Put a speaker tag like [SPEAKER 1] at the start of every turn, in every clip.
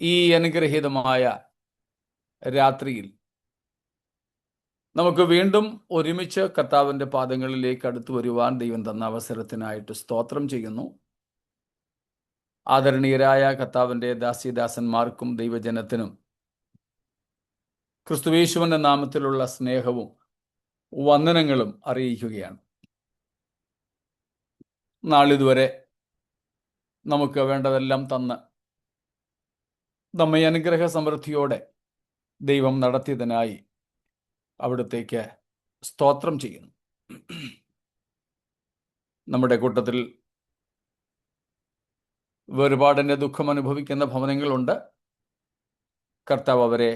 [SPEAKER 1] ഈ അനുഗ്രഹീതമായ രാത്രിയിൽ നമുക്ക് വീണ്ടും ഒരുമിച്ച് കർത്താവിൻ്റെ പാദങ്ങളിലേക്ക് അടുത്തു വരുവാൻ ദൈവം തന്ന അവസരത്തിനായിട്ട് സ്തോത്രം ചെയ്യുന്നു. ആദരണീയരായ കർത്താവിൻ്റെ ദാസീദാസന്മാർക്കും ദൈവജനത്തിനും ക്രിസ്തുയേശുവിൻ്റെ നാമത്തിലുള്ള സ്നേഹവും വന്ദനങ്ങളും അറിയിക്കുകയാണ്. നാളിതുവരെ നമുക്ക് വേണ്ടതെല്ലാം തന്ന് നമ്മെ അനുഗ്രഹ സമൃദ്ധിയോടെ ദൈവം നടത്തിയതിനായി അവിടത്തേക്ക് സ്തോത്രം ചെയ്യുന്നു. നമ്മുടെ കൂട്ടത്തിൽ വേർപാടിൻ്റെ ദുഃഖം അനുഭവിക്കുന്ന ഭവനങ്ങളുണ്ട്. കർത്താവ് അവരെ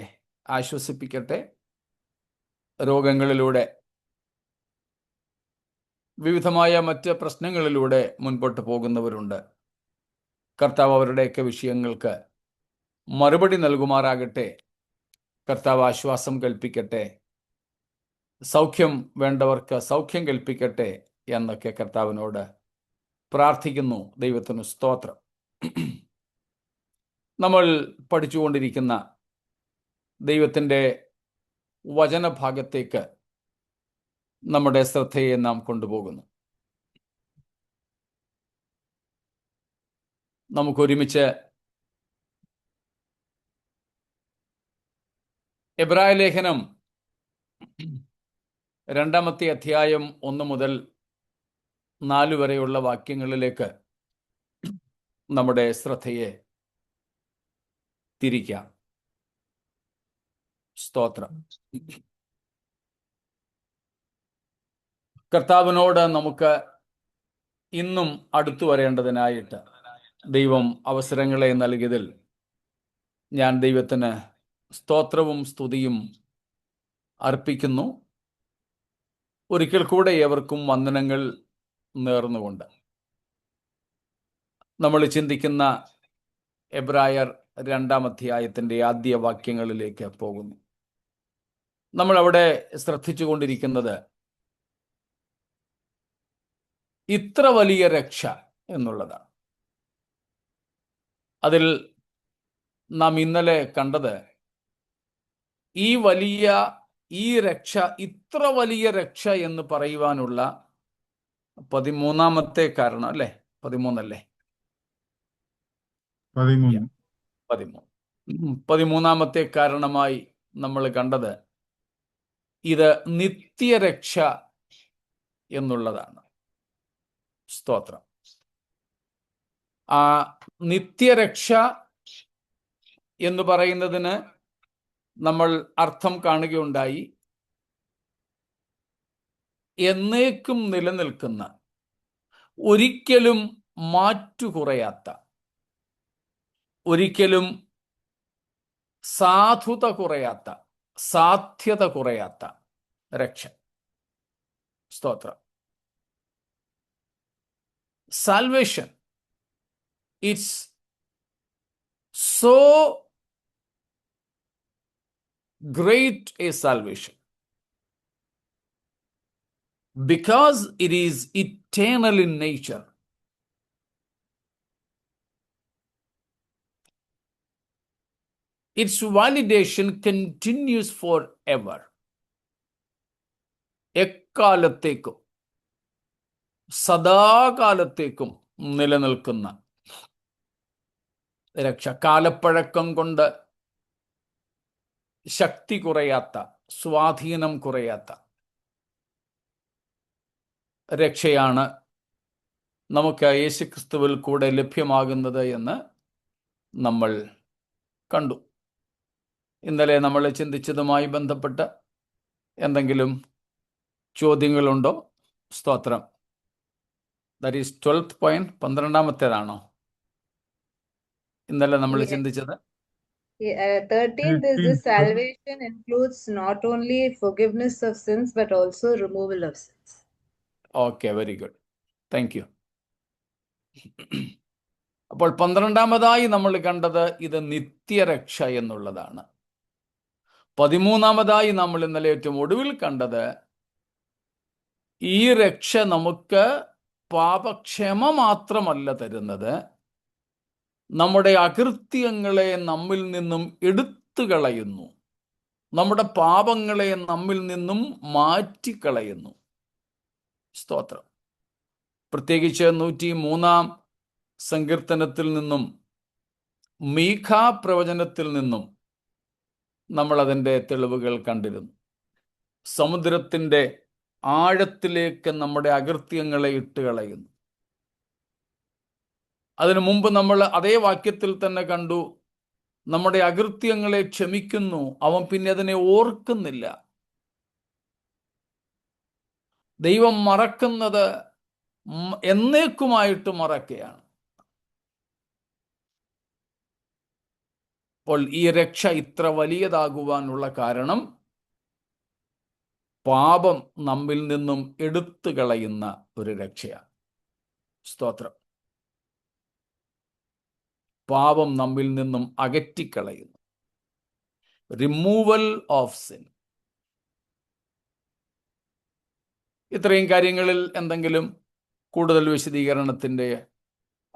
[SPEAKER 1] ആശ്വസിപ്പിക്കട്ടെ. രോഗങ്ങളിലൂടെ വിവിധമായ മറ്റ് പ്രശ്നങ്ങളിലൂടെ മുൻപോട്ട് പോകുന്നവരുണ്ട്. കർത്താവ് അവരുടെയൊക്കെ വിഷയങ്ങൾക്ക് മറുപടി നൽകുമാറാകട്ടെ. കർത്താവ് ആശ്വാസം കൽപ്പിക്കട്ടെ. സൗഖ്യം വേണ്ടവർക്ക് സൗഖ്യം കൽപ്പിക്കട്ടെ എന്നൊക്കെ കർത്താവിനോട് പ്രാർത്ഥിക്കുന്നു. ദൈവത്തിന് സ്തോത്രം. നമ്മൾ പഠിച്ചുകൊണ്ടിരിക്കുന്ന ദൈവത്തിൻ്റെ വചനഭാഗത്തേക്ക് നമ്മുടെ ശ്രദ്ധയെ നാം കൊണ്ടുപോകുന്നു. നമുക്കൊരുമിച്ച് എബ്രായ ലേഖനം 2-ാമത്തെ അധ്യായം 1 മുതൽ 4 വരെയുള്ള വാക്യങ്ങളിലേക്ക് നമ്മുടെ ശ്രദ്ധയെ തിരിക്കാം. സ്തോത്രം. കർത്താവിനോട് നമുക്ക് ഇന്നും അടുത്തു വരേണ്ടതിനായിട്ട് ദൈവം അവസരങ്ങളെ നൽകിയതിൽ ഞാൻ ദൈവത്തിന് സ്തോത്രവും സ്തുതിയും അർപ്പിക്കുന്നു. ഒരിക്കൽ കൂടെ ഏവർക്കും വന്ദനങ്ങൾ നേർന്നുകൊണ്ട് നമ്മൾ ചിന്തിക്കുന്ന എബ്രായർ 2-ാം അധ്യായത്തിൻ്റെ ആദ്യ വാക്യങ്ങളിലേക്ക് പോകുന്നു. നമ്മൾ അവിടെ ശ്രദ്ധിച്ചു കൊണ്ടിരിക്കുന്നത് ഇത്ര വലിയ രക്ഷ എന്നുള്ളതാണ്. അതിൽ നാം ഇന്നലെ കണ്ടത് ഈ രക്ഷ, ഇത്ര വലിയ രക്ഷ എന്ന് പറയുവാനുള്ള 13-ാമത്തെ കാരണം അല്ലേ? 13 13-ാമത്തെ കാരണമായി നമ്മൾ കണ്ടത് ഇത് നിത്യരക്ഷ എന്നുള്ളതാണ്. സ്തോത്രം. ആ നിത്യരക്ഷ എന്ന് പറയുന്നതിന് നമ്മൾ അർത്ഥം കാണുകയുണ്ടായി. എന്നേക്കും നിലനിൽക്കുന്ന, ഒരിക്കലും മാറ്റുകുറയാത്ത, ഒരിക്കലും സാധുത കുറയാത്ത, സാധ്യത കുറയാത്ത രക്ഷ. സ്തോത്രം. Salvation, it's so great a salvation because it is eternal in nature. Its validation continues forever. എക്കാലത്തേക്കും സദാകാലത്തേക്കും നിലനിൽക്കുന്ന രക്ഷ. കാലപ്പഴക്കം കൊണ്ട് ശക്തി കുറയാത്ത, സ്വാധീനം കുറയാത്ത രക്ഷയാണ് നമുക്ക് യേശുക്രിസ്തുവിൽ കൂടെ ലഭ്യമാകുന്നത് എന്ന് നമ്മൾ കണ്ടു. ഇന്നലെ നമ്മൾ ചിന്തിച്ചതുമായി ബന്ധപ്പെട്ട് എന്തെങ്കിലും ചോദ്യങ്ങളുണ്ടോ? സ്തോത്രം. That is 12th point. 12-ാമത്തേതാണോ ഇന്നലെ നമ്മൾ ചിന്തിച്ചത്?
[SPEAKER 2] 13th is this salvation includes not only forgiveness of sins but also removal of sins.
[SPEAKER 1] Okay, very good. Thank you. അപ്പോൾ 12-ാമതായി നമ്മൾ കണ്ടത് ഇത് നിത്യരക്ഷ എന്നുള്ളതാണ്. 13-ാമതായി നമ്മൾ ഇന്നലെ ഏറ്റവും ഒടുവിൽ കണ്ടത് ഈ രക്ഷ നമുക്ക് പാപക്ഷമ മാത്രമല്ല തരുന്നത്, നമ്മുടെ അകൃത്യങ്ങളെ നമ്മിൽ നിന്നും എടുത്തു കളയുന്നു, നമ്മുടെ പാപങ്ങളെ നമ്മിൽ നിന്നും മാറ്റിക്കളയുന്നു. സ്തോത്രം. പ്രത്യേകിച്ച് 103 സങ്കീർത്തനത്തിൽ നിന്നും മീഖാ പ്രവചനത്തിൽ നിന്നും നമ്മൾ അതിൻ്റെ തെളിവുകൾ കണ്ടിരുന്നു. സമുദ്രത്തിൻ്റെ ആഴത്തിലേക്ക് നമ്മുടെ അകൃത്യങ്ങളെ ഇട്ട് കളയുന്നു. അതിനു മുമ്പ് നമ്മൾ അതേ വാക്യത്തിൽ തന്നെ കണ്ടു, നമ്മുടെ അകൃത്യങ്ങളെ ക്ഷമിക്കുന്നു, അവൻ പിന്നെ അതിനെ ഓർക്കുന്നില്ല. ദൈവം മറക്കുന്നത് എന്നേക്കുമായിട്ട് മറക്കുകയാണ്. അപ്പോൾ ഈ രക്ഷ ഇത്ര വലിയതാകുവാനുള്ള കാരണം പാപം നമ്മിൽ നിന്നും എടുത്തു കളയുന്ന ഒരു രക്ഷയാണ്. സ്തോത്രം. പാപം നമ്മിൽ നിന്നും അകറ്റിക്കളയുന്നു. Removal of sin. ഇത്രയും കാര്യങ്ങളിൽ എന്തെങ്കിലും കൂടുതൽ വിശദീകരണത്തിൻ്റെ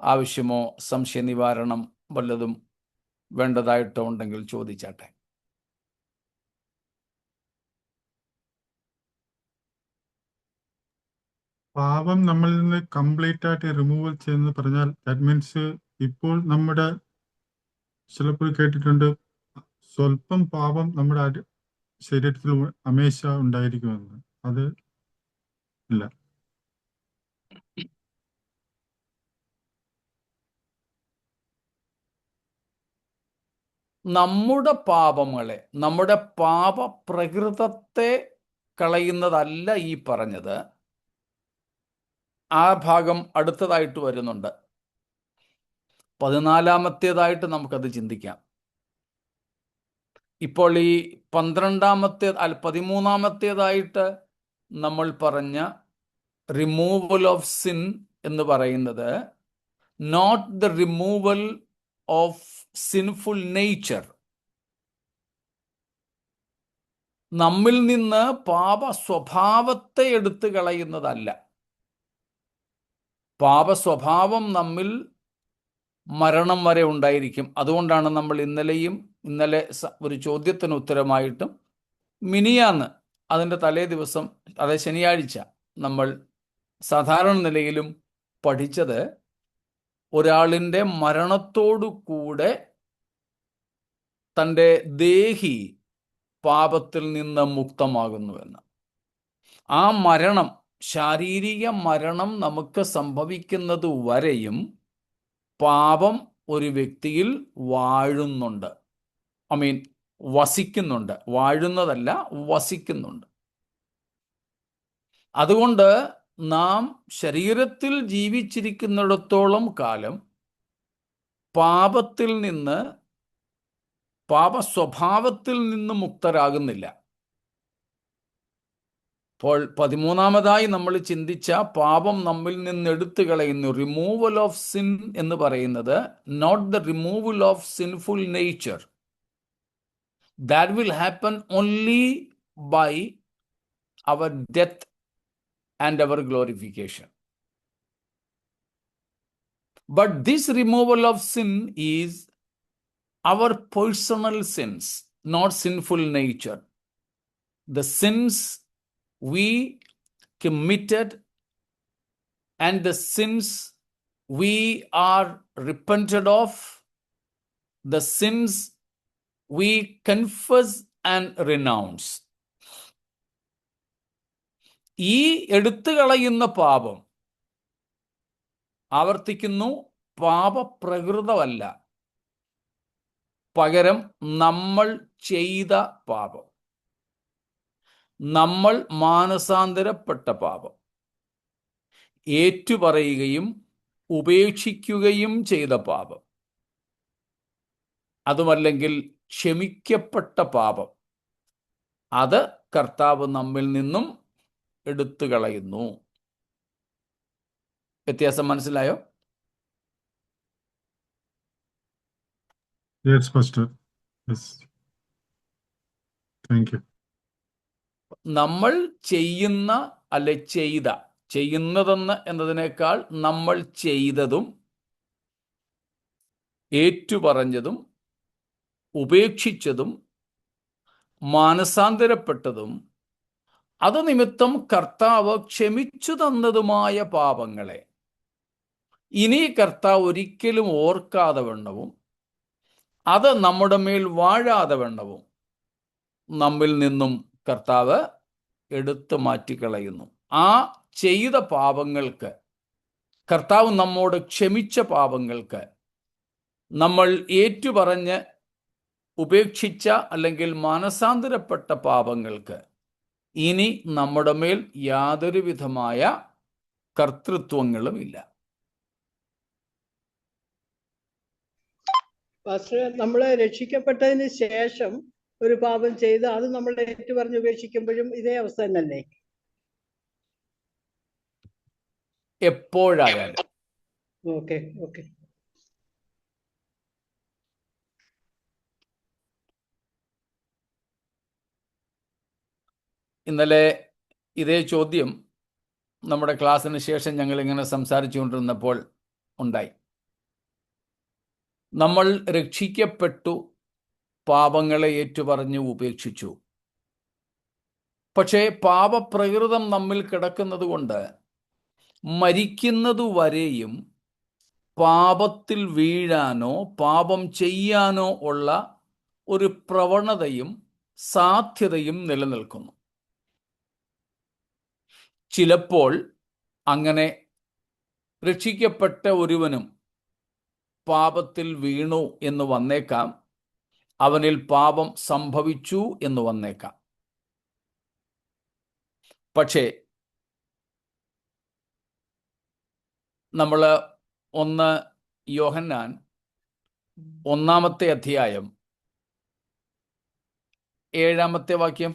[SPEAKER 1] ആവശ്യമോ സംശയ നിവാരണം വല്ലതും വേണ്ടതായിട്ടോ ഉണ്ടെങ്കിൽ ചോദിച്ചാട്ടെ.
[SPEAKER 3] പാപം നമ്മളിൽ നിന്ന് കംപ്ലീറ്റ് ആയിട്ട് റിമൂവൽ ചെയ്യുന്നത് പറഞ്ഞാൽ ദാറ്റ് മീൻസ് ഇപ്പോൾ നമ്മുടെ ചിലപ്പോൾ കേട്ടിട്ടുണ്ട് സ്വല്പം പാപം നമ്മുടെ ശരീരത്തിൽ ഹമേശ ഉണ്ടായിരിക്കുമെന്ന്. അത് ഇല്ല.
[SPEAKER 1] നമ്മുടെ പാപങ്ങളെ, നമ്മുടെ പാപപ്രകൃതത്തെ കളയുന്നതല്ല ഈ പറഞ്ഞത്. ആ ഭാഗം അടുത്തതായിട്ട് വരുന്നുണ്ട്. 14-ാമത്തേതായിട്ട് നമുക്കത് ചിന്തിക്കാം. ഇപ്പോൾ ഈ 13-ാമത്തേതായിട്ട് നമ്മൾ പറഞ്ഞ റിമൂവൽ ഓഫ് സിൻ എന്ന് പറയുന്നത് not the removal of sinful nature. നമ്മിൽ നിന്ന് പാപ സ്വഭാവത്തെ എടുത്തു കളയുന്നതല്ല. പാപസ്വഭാവം നമ്മിൽ മരണം വരെ ഉണ്ടായിരിക്കും. അതുകൊണ്ടാണ് നമ്മൾ ഇന്നലെ ഒരു ചോദ്യത്തിന് ഉത്തരമായിട്ടും മിനിയാന്ന് അതിൻ്റെ തലേ ദിവസം, അതായത് ശനിയാഴ്ച, നമ്മൾ സാധാരണ നിലയിലും പഠിച്ചത് ഒരാളിൻ്റെ മരണത്തോടു കൂടെ തൻ്റെ ദേഹി പാപത്തിൽ നിന്ന് മുക്തമാകുന്നുവെന്ന്. ആ മരണം, ശാരീരിക മരണം നമുക്ക് സംഭവിക്കുന്നത് വരെയും പാപം ഒരു വ്യക്തിയിൽ വാഴുന്നുണ്ട്. വസിക്കുന്നുണ്ട്. വാഴുന്നതല്ല, വസിക്കുന്നുണ്ട്. അതുകൊണ്ട് നാം ശരീരത്തിൽ ജീവിച്ചിരിക്കുന്നിടത്തോളം കാലം പാപത്തിൽ നിന്ന്, പാപസ്വഭാവത്തിൽ നിന്ന് മുക്തരാകുന്നില്ല. അപ്പോൾ 13-ാമതായി നമ്മൾ ചിന്തിച്ച പാപം നമ്മിൽ നിന്ന് എടുത്തു കളയുന്നു, റിമൂവൽ ഓഫ് സിൻ എന്ന് പറയുന്നത് not the removal of sinful nature. That will happen only by our death and our glorification. But this removal of sin is our personal sins, not sinful nature. The sins we committed and the sins we are repented of, the sins we confess and renounce. ഈ എടുത്തു കളയുന്ന പാപം, ആവർത്തിക്കുന്നു, പാപപ്രകൃതമല്ല, പകരം നമ്മൾ ചെയ്ത പാപം, നമ്മൾ മാനസാന്തരപ്പെട്ട പാപം, ഏറ്റുപറയുകയും ഉപേക്ഷിക്കുകയും ചെയ്ത പാപം, അതുമല്ലെങ്കിൽ ക്ഷമിക്കപ്പെട്ട പാപം, അത് കർത്താവ് നമ്മിൽ നിന്നും എടുത്തു കളയുന്നു. വ്യത്യാസം മനസ്സിലായോ?
[SPEAKER 3] Yes, Pastor. Yes. Thank you.
[SPEAKER 1] നമ്മൾ ചെയ്യുന്ന, അല്ലെ ചെയ്യുന്നതെന്ന് എന്നതിനേക്കാൾ നമ്മൾ ചെയ്തതും ഏറ്റുപറഞ്ഞതും ഉപേക്ഷിച്ചതും മാനസാന്തരപ്പെട്ടതും അത് നിമിത്തം കർത്താവ് ക്ഷമിച്ചു തന്നതുമായ പാപങ്ങളെ ഇനി കർത്താവ് ഒരിക്കലും ഓർക്കാതെ വണ്ണവും അത് നമ്മുടെ മേൽ വാഴാതെ വണ്ണവും നമ്മിൽ നിന്നും കർത്താവ് എടുത്തു മാറ്റിക്കളയുന്നു. ആ ചെയ്ത പാപങ്ങൾക്ക്, കർത്താവ് നമ്മോട് ക്ഷമിച്ച പാപങ്ങൾക്ക്, നമ്മൾ ഏറ്റുപറഞ്ഞ് ഉപേക്ഷിച്ച അല്ലെങ്കിൽ മാനസാന്തരപ്പെട്ട പാപങ്ങൾക്ക് ഇനി നമ്മുടെ മേൽ യാതൊരു വിധമായ കർത്തൃത്വങ്ങളുമില്ല.
[SPEAKER 4] പാസ്റ്റർ, നമ്മൾ രക്ഷിക്കപ്പെട്ടതിന് ശേഷം ഒരു പാപം ചെയ്ത് അത് നമ്മൾ ഏറ്റുപറഞ്ഞ് ഉപേക്ഷിക്കുമ്പോഴും ഇതേ അവസ്ഥ തന്നെയല്ലേ?
[SPEAKER 1] എപ്പോഴായാലും.
[SPEAKER 4] Okay okay.
[SPEAKER 1] ഇന്നലെ ഇതേ ചോദ്യം നമ്മുടെ ക്ലാസ്സിന് ശേഷം ഞങ്ങൾ ഇങ്ങനെ സംസാരിച്ചുകൊണ്ടിരുന്നപ്പോൾ ഉണ്ടായി. നമ്മൾ രക്ഷിക്കപ്പെട്ടു, പാപങ്ങളെ ഏറ്റുപറഞ്ഞു ഉപേക്ഷിച്ചു. പക്ഷേ പാപപ്രകൃതം നമ്മിൽ കിടക്കുന്നത് കൊണ്ട് മരിക്കുന്നതുവരെയും പാപത്തിൽ വീഴാനോ പാപം ചെയ്യാനോ ഉള്ള ഒരു പ്രവണതയും സാധ്യതയും നിലനിൽക്കുന്നു. ചിലപ്പോൾ അങ്ങനെ രക്ഷിക്കപ്പെട്ട ഒരുവനും പാപത്തിൽ വീണു എന്ന് വന്നേക്കാം, അവനിൽ പാപം സംഭവിച്ചു എന്ന് വന്നേക്കാം. പക്ഷേ നമ്മൾ 1 യോഹന്നാൻ 1-ാമത്തെ അധ്യായം 7-ാമത്തെ വാക്യം,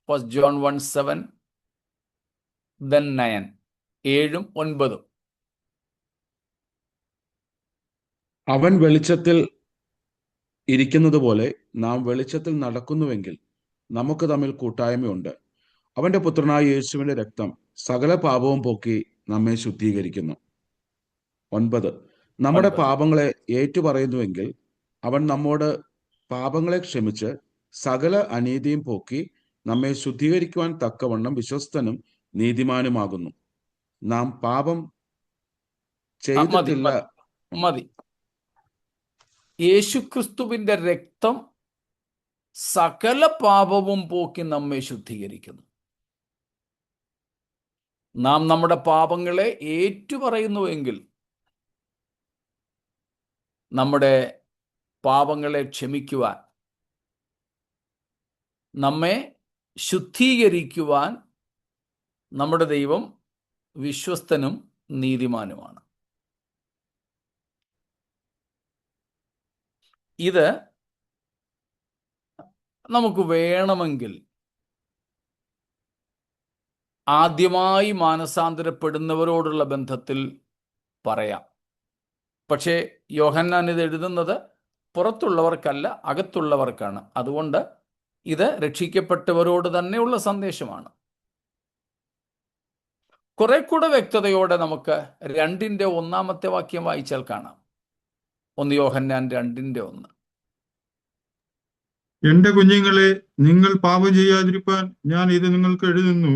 [SPEAKER 1] 1 John 1:7, then 9, 7ഉം 9.
[SPEAKER 5] അവൻ വെളിച്ചത്തിൽ ഇരിക്കുന്നത് പോലെ നാം വെളിച്ചത്തിൽ നടക്കുന്നുവെങ്കിൽ നമുക്ക് തമ്മിൽ കൂട്ടായ്മയുണ്ട്. അവന്റെ പുത്രനായ യേശുവിന്റെ രക്തം സകല പാപവും പോക്കി നമ്മെ ശുദ്ധീകരിക്കുന്നു. 9, നമ്മുടെ പാപങ്ങളെ ഏറ്റുപറയുന്നുവെങ്കിൽ അവൻ നമ്മോട് പാപങ്ങളെ ക്ഷമിച്ച് സകല അനീതിയും പോക്കി നമ്മെ ശുദ്ധീകരിക്കുവാൻ തക്കവണ്ണം വിശ്വസ്തനും നീതിമാനുമാകുന്നു. നാം പാപം ചെയ്തിട്ടില്ല.
[SPEAKER 1] മതി. യേശുക്രിസ്തുവിന്റെ രക്തം സകല പാപവും പോക്കി നമ്മെ ശുദ്ധീകരിക്കുന്നു. നാം നമ്മുടെ പാപങ്ങളെ ഏറ്റുപറയുന്നുവെങ്കിൽ, നമ്മുടെ പാപങ്ങളെ ക്ഷമിക്കുവാൻ, നമ്മെ ശുദ്ധീകരിക്കുവാൻ നമ്മുടെ ദൈവം വിശ്വസ്തനും നീതിമാനുമാണ്. ഇത് നമുക്ക് വേണമെങ്കിൽ ആദ്യമായി മാനസാന്തരപ്പെടുന്നവരോടുള്ള ബന്ധത്തിൽ പറയാം. പക്ഷേ യോഹന്നാൻ ഇത് എഴുതുന്നത് പുറത്തുള്ളവർക്കല്ല, അകത്തുള്ളവർക്കാണ്. അതുകൊണ്ട് ഇത് രക്ഷിക്കപ്പെട്ടവരോട് തന്നെയുള്ള സന്ദേശമാണ്. കുറെ കൂടെ വ്യക്തതയോടെ നമുക്ക് 2-ന്റെ 1-ാമത്തെ വാക്യം വായിച്ചാൽ കാണാം. 1 യോഹന്നാൻ 2:1.
[SPEAKER 3] എന്റെ കുഞ്ഞുങ്ങളെ, നിങ്ങൾ പാപം ചെയ്യാതിരിപ്പാൻ ഞാൻ ഇത് നിങ്ങൾക്ക് എഴുതുന്നു.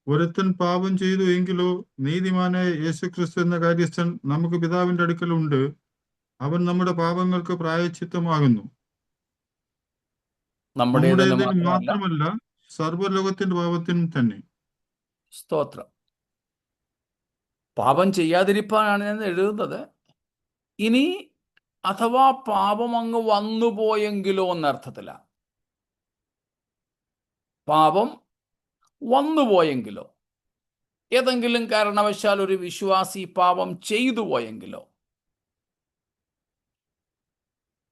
[SPEAKER 3] ഒരുത്തൻ പാപം ചെയ്തു എങ്കിലോ നീതിമാനായ യേശുക്രിസ്തു എന്ന കാര്യസ്ഥൻ നമുക്ക് പിതാവിന്റെ അടുക്കലുണ്ട്. അവൻ നമ്മുടെ പാപങ്ങൾക്ക് പ്രായശ്ചിത്തമാകുന്നു. നമ്മുടേതിന് മാത്രമല്ല സർവ്വലോകത്തിന്റെ പാപത്തിനും തന്നെ.
[SPEAKER 1] സ്തോത്രം. പാപം ചെയ്യാതിരിപ്പാനാണ് ഞാൻ എഴുതുന്നത്. ഇനി അഥവാ പാപം അങ്ങ് വന്നുപോയെങ്കിലോ എന്നർത്ഥത്തില. പാപം വന്നുപോയെങ്കിലോ, ഏതെങ്കിലും കാരണവശാൽ ഒരു വിശ്വാസി പാപം ചെയ്തു പോയെങ്കിലോ,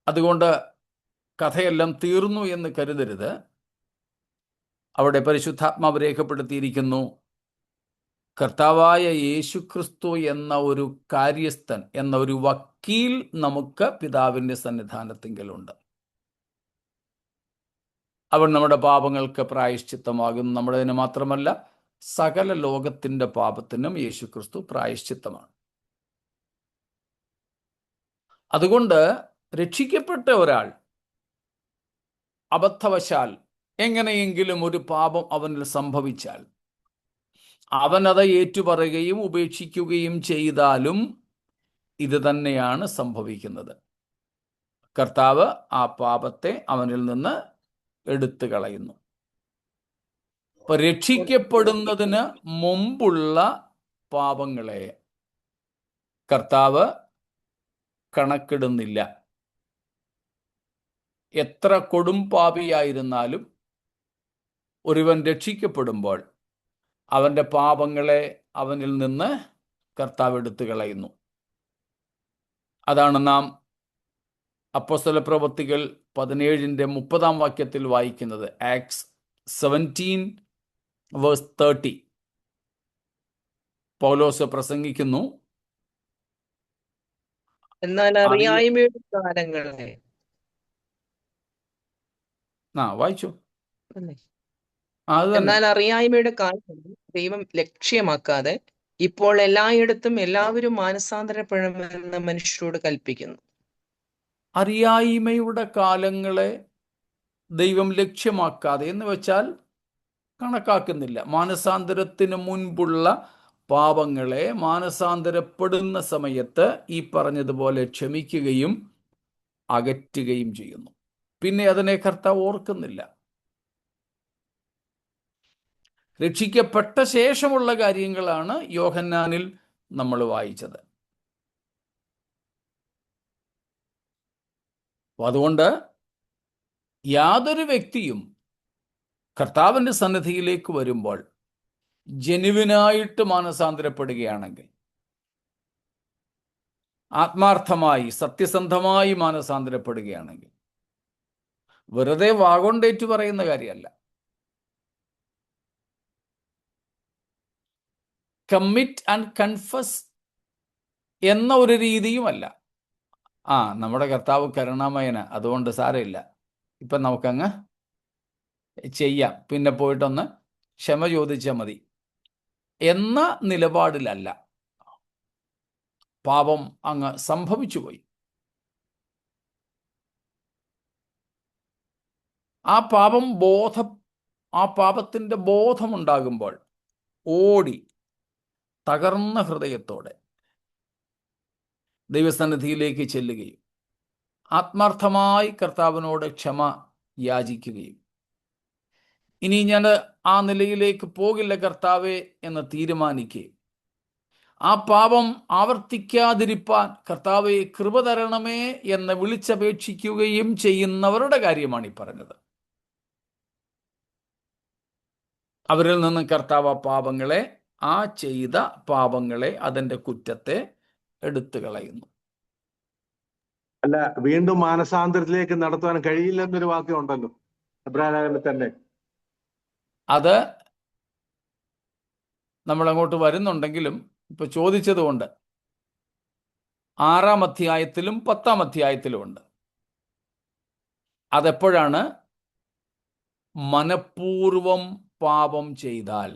[SPEAKER 1] അതുകൊണ്ട് കഥയെല്ലാം തീർന്നു എന്ന് കരുതരുത്. അവിടെ പരിശുദ്ധാത്മാവ് രേഖപ്പെടുത്തിയിരിക്കുന്നു, കർത്താവായ യേശുക്രിസ്തു എന്ന ഒരു കാര്യസ്ഥൻ, എന്ന ഒരു വക്കീൽ നമുക്ക് പിതാവിൻ്റെ സന്നിധാനത്തിങ്കലുണ്ട്. അവൻ നമ്മുടെ പാപങ്ങൾക്ക് പ്രായശ്ചിത്തമാകുന്നു. നമ്മുടേതിന് മാത്രമല്ല സകല ലോകത്തിൻ്റെ പാപത്തിനും യേശുക്രിസ്തു പ്രായശ്ചിത്തമാണ്. അതുകൊണ്ട് രക്ഷിക്കപ്പെട്ട ഒരാൾ അബദ്ധവശാൽ എങ്ങനെയെങ്കിലും ഒരു പാപം അവനിൽ സംഭവിച്ചാൽ അവനത് ഏറ്റുപറയുകയും ഉപേക്ഷിക്കുകയും ചെയ്താലും ഇത് തന്നെയാണ് സംഭവിക്കുന്നത്. കർത്താവ് ആ പാപത്തെ അവനിൽ നിന്ന് എടുത്തു കളയുന്നു. ഇപ്പൊ രക്ഷിക്കപ്പെടുന്നതിന് മുമ്പുള്ള പാപങ്ങളെ കർത്താവ് കണക്കിടുന്നില്ല. എത്ര കൊടും പാപിയായിരുന്നാലും ഒരുവൻ രക്ഷിക്കപ്പെടുമ്പോൾ അവൻ്റെ പാപങ്ങളെ അവനിൽ നിന്ന് കർത്താവ് എടുത്തു കളയുന്നു. അതാണ് നാം അപ്പോസ്തല പ്രവൃത്തികൾ 17:30 വാക്യത്തിൽ വായിക്കുന്നത്. ആക്ട്സ് 17:30 പൗലോസ് പ്രസംഗിക്കുന്നു.
[SPEAKER 6] എന്നാൽ അറിയായ്മയുടെ കാലങ്ങളെ
[SPEAKER 1] വായിച്ചു.
[SPEAKER 6] അല്ലേ?
[SPEAKER 1] അത് തന്നെ.
[SPEAKER 6] എന്നാൽ അറിയായ്മയുടെ കാലങ്ങളിൽ ദൈവം ലക്ഷ്യമാക്കാതെ ഇപ്പോൾ എല്ലായിടത്തും എല്ലാവരും മാനസാന്തരപ്പെടണമെന്ന് മനുഷ്യരോട് കൽപ്പിക്കുന്നു.
[SPEAKER 1] അറിയായ്മയുടെ കാലങ്ങളെ ദൈവം ലക്ഷ്യമാക്കാതെ എന്ന് വെച്ചാൽ കണക്കാക്കുന്നില്ല. മാനസാന്തരത്തിന് മുൻപുള്ള പാപങ്ങളെ മാനസാന്തരപ്പെടുന്ന സമയത്ത് ഈ പറഞ്ഞതുപോലെ ക്ഷമിക്കുകയും അകറ്റുകയും ചെയ്യുന്നു. പിന്നെ അതിനെ കർത്താവ് ഓർക്കുന്നില്ല. രക്ഷിക്കപ്പെട്ട ശേഷമുള്ള കാര്യങ്ങളാണ് യോഹന്നാനിൽ നമ്മൾ വായിച്ചത്. അതുകൊണ്ട് യാതൊരു വ്യക്തിയും കർത്താവിൻ്റെ സന്നിധിയിലേക്ക് വരുമ്പോൾ ജെനുവിനായിട്ട് മാനസാന്തരപ്പെടുകയാണെങ്കിൽ, ആത്മാർത്ഥമായി സത്യസന്ധമായി മാനസാന്തരപ്പെടുകയാണെങ്കിൽ, വെറുതെ വാഗോണ്ടേറ്റു പറയുന്ന കാര്യമല്ല, കമ്മിറ്റ് ആൻഡ് കൺഫസ് എന്ന ഒരു രീതിയുമല്ല. നമ്മുടെ കർത്താവ് കരുണാമയന, അതുകൊണ്ട് സാരമില്ല, ഇപ്പം നമുക്കങ്ങ് ചെയ്യാം, പിന്നെ പോയിട്ടൊന്ന് ക്ഷമ ചോദിച്ചാൽ മതി എന്ന നിലപാടിലല്ല. പാപം അങ്ങ് സംഭവിച്ചു പോയി. ആ പാപത്തിൻ്റെ ബോധമുണ്ടാകുമ്പോൾ ഓടി തകർന്ന ഹൃദയത്തോടെ ദൈവസന്നിധിയിലേക്ക് ചെല്ലുകയും ആത്മാർത്ഥമായി കർത്താവിനോട് ക്ഷമ യാചിക്കുകയും, ഇനി ഞാൻ ആ നിലയിലേക്ക് പോകില്ല കർത്താവേ എന്ന് തീരുമാനിക്കുകയും, ആ പാപം ആവർത്തിക്കാതിരിപ്പാൻ കർത്താവേ കൃപ തരണമേ എന്ന് വിളിച്ചപേക്ഷിക്കുകയും ചെയ്യുന്നവരുടെ കാര്യമാണ് ഈ പറഞ്ഞത്. അവരിൽ നിന്ന് കർത്താവ് പാപങ്ങളെ, ആ ചെയ്ത പാപങ്ങളെ, അതിൻ്റെ കുറ്റത്തെ എടുത്തു കളയുന്നു.
[SPEAKER 7] അല്ല, വീണ്ടും മാനസാന്തരത്തിലേക്ക് നടത്തുവാൻ കഴിയില്ലെന്നൊരു വാക്യം ഉണ്ടല്ലോ എബ്രായലേഖനത്തിൽ തന്നെ.
[SPEAKER 1] അത് നമ്മളങ്ങോട്ട് വരുന്നുണ്ടെങ്കിലും ഇപ്പൊ ചോദിച്ചതുകൊണ്ട് 6-ാം അധ്യായത്തിലും 10-ാം അധ്യായത്തിലും ഉണ്ട്. അതെപ്പോഴാണ്? മനഃപൂർവം പാപം ചെയ്താൽ.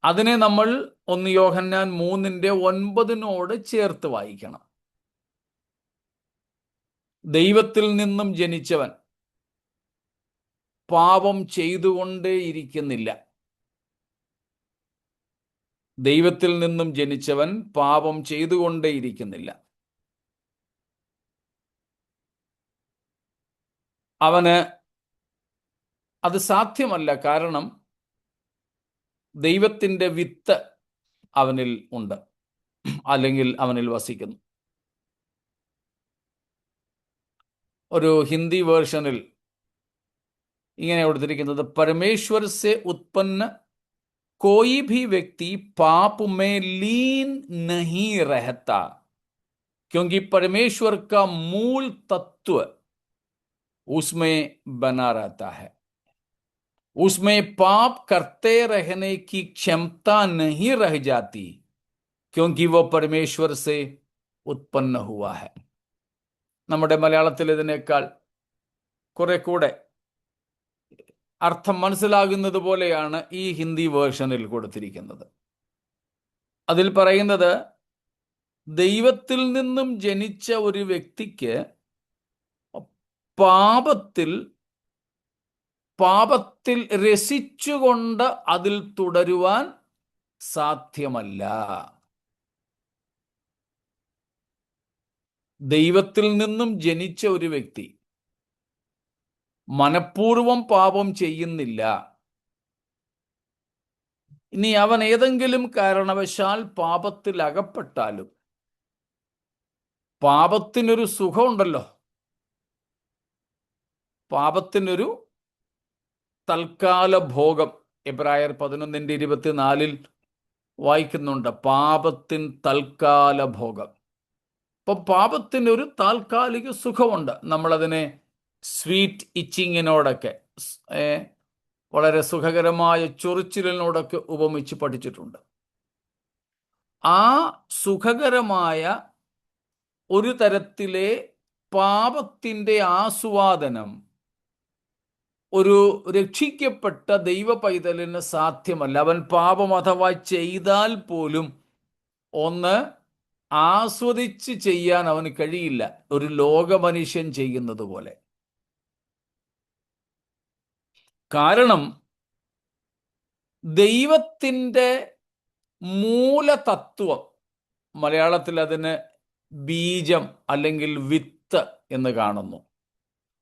[SPEAKER 1] അതിനെ നമ്മൾ 1 യോഹന്നാൻ 3:9 ചേർത്ത് വായിക്കണം. ദൈവത്തിൽ നിന്നും ജനിച്ചവൻ പാപം ചെയ്തുകൊണ്ടേയിരിക്കുന്നില്ല. ദൈവത്തിൽ നിന്നും ജനിച്ചവൻ പാപം ചെയ്തുകൊണ്ടേയിരിക്കുന്നില്ല. അവന് അത് സാധ്യമല്ല. കാരണം ദൈവത്തിൻ്റെ വിത്ത് അവനിൽ ഉണ്ട്, അല്ലെങ്കിൽ അവനിൽ വസിക്കുന്നു. ഒരു ഹിന്ദി വേർഷനിൽ ഇങ്ങനെ കൊടുത്തിരിക്കുന്നത്, परमेश्वर से उत्पन्न कोई भी व्यक्ति पाप में लीन नहीं रहता, क्योंकि परमेश्वर का मूल तत्व उसमें बना रहता है। उसमें पाप करते रहने की क्षमता नहीं रह जाती, क्योंकि वो परमेश्वर से उत्पन्न हुआ है. നമ്മുടെ മലയാളത്തിൽ ഇതിനേക്കാൾ കുറെ കൂടെ അർത്ഥം മനസ്സിലാകുന്നത് പോലെയാണ് ഈ ഹിന്ദി വേർഷനിൽ കൊടുത്തിരിക്കുന്നത്. അതിൽ പറയുന്നത്, ദൈവത്തിൽ നിന്നും ജനിച്ച ഒരു വ്യക്തിക്ക് പാപത്തിൽ രസിച്ചുകൊണ്ട് അതിൽ തുടരുവാൻ സാധ്യമല്ല. ദൈവത്തിൽ നിന്നും ജനിച്ച ഒരു വ്യക്തി മനഃപൂർവം പാപം ചെയ്യുന്നില്ല. ഇനി അവൻ ഏതെങ്കിലും കാരണവശാൽ പാപത്തിൽ അകപ്പെട്ടാലും പാപത്തിനൊരു സുഖമുണ്ടല്ലോ. പാപത്തിനൊരു തൽക്കാല ഭോഗം. എബ്രായർ 11:24 വായിക്കുന്നുണ്ട്, പാപത്തിൻ തൽക്കാല ഭോഗം. അപ്പം പാപത്തിനൊരു താൽക്കാലിക സുഖമുണ്ട്. നമ്മളതിനെ സ്വീറ്റ് ഇച്ചിങ്ങിനോടൊക്കെ, വളരെ സുഖകരമായ ചൊറിച്ചിലിനോടൊക്കെ ഉപമിച്ച് പഠിച്ചിട്ടുണ്ട്. ആ സുഖകരമായ ഒരു തരത്തിലെ പാപത്തിൻ്റെ ആസ്വാദനം ഒരു രക്ഷിക്കപ്പെട്ട ദൈവ പൈതലിന് സാധ്യമല്ല. അവൻ പാപം അഥവാ ചെയ്താൽ പോലും ഒന്ന് ആസ്വദിച്ച് ചെയ്യാൻ അവന് കഴിയില്ല, ഒരു ലോകമനുഷ്യൻ ചെയ്യുന്നത് പോലെ. കാരണം ദൈവത്തിൻ്റെ മൂലതത്വം, മലയാളത്തിൽ അതിന് ബീജം അല്ലെങ്കിൽ വിത്ത് എന്ന് കാണുന്നു,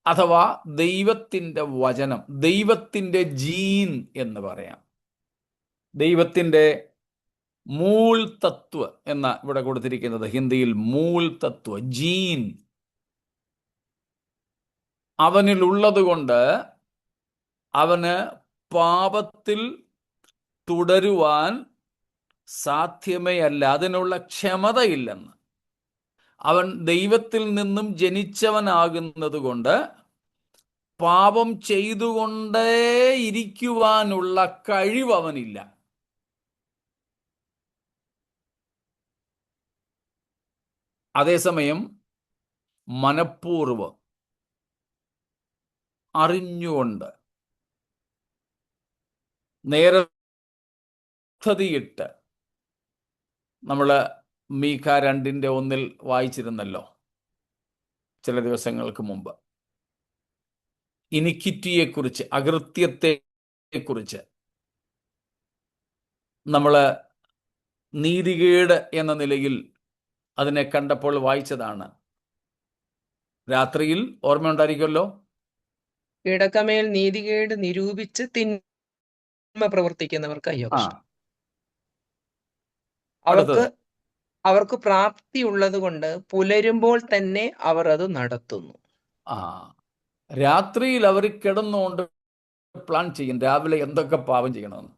[SPEAKER 1] അഥവാ ദൈവത്തിൻ്റെ വചനം, ദൈവത്തിൻ്റെ ജീൻ എന്ന് പറയാം. ദൈവത്തിൻ്റെ മൂൽ തത്വ എന്ന ഇവിടെ കൊടുത്തിരിക്കുന്നത് ഹിന്ദിയിൽ മൂൽ തത്വ, ജീൻ അവനിലുള്ളത് കൊണ്ട് അവന് പാപത്തിൽ തുടരുവാൻ സാധ്യമേ അല്ല, അതിനുള്ള ക്ഷമതയില്ലെന്ന്. അവൻ ദൈവത്തിൽ നിന്നും ജനിച്ചവനാകുന്നത് കൊണ്ട് പാപം ചെയ്തുകൊണ്ടേ ഇരിക്കുവാനുള്ള കഴിവ് അവനില്ല. അതേസമയം മനഃപൂർവ്വം അറിഞ്ഞുകൊണ്ട് നേരെ പദ്ധതിയിട്ട്, നമ്മൾ മീഖ 2:1 വായിച്ചിരുന്നല്ലോ ചില ദിവസങ്ങൾക്ക് മുമ്പ്, ഇനിക്വിറ്റിയെക്കുറിച്ച്, അകൃത്യത്തെക്കുറിച്ച് നമ്മൾ നീതികേട് എന്ന നിലയിൽ അതിനെ കണ്ടപ്പോൾ വായിച്ചതാണ്. രാത്രിയിൽ ഓർമ്മയുണ്ടായിരിക്കുമല്ലോ,
[SPEAKER 6] കിടക്കമേൽ നീതികേട് നിരൂപിച്ച് തിന്മ പ്രവർത്തിക്കുന്നവർക്ക് അയ്യോ കഷ്ടം. അവർക്ക് പ്രാപ്തി ഉള്ളത് കൊണ്ട് പുലരുമ്പോൾ തന്നെ അവർ അത് നടത്തുന്നു.
[SPEAKER 1] രാത്രിയിൽ അവർ കിടന്നുകൊണ്ട് പ്ലാൻ ചെയ്യും, രാവിലെ എന്തൊക്കെ പാപം ചെയ്യണമെന്ന്,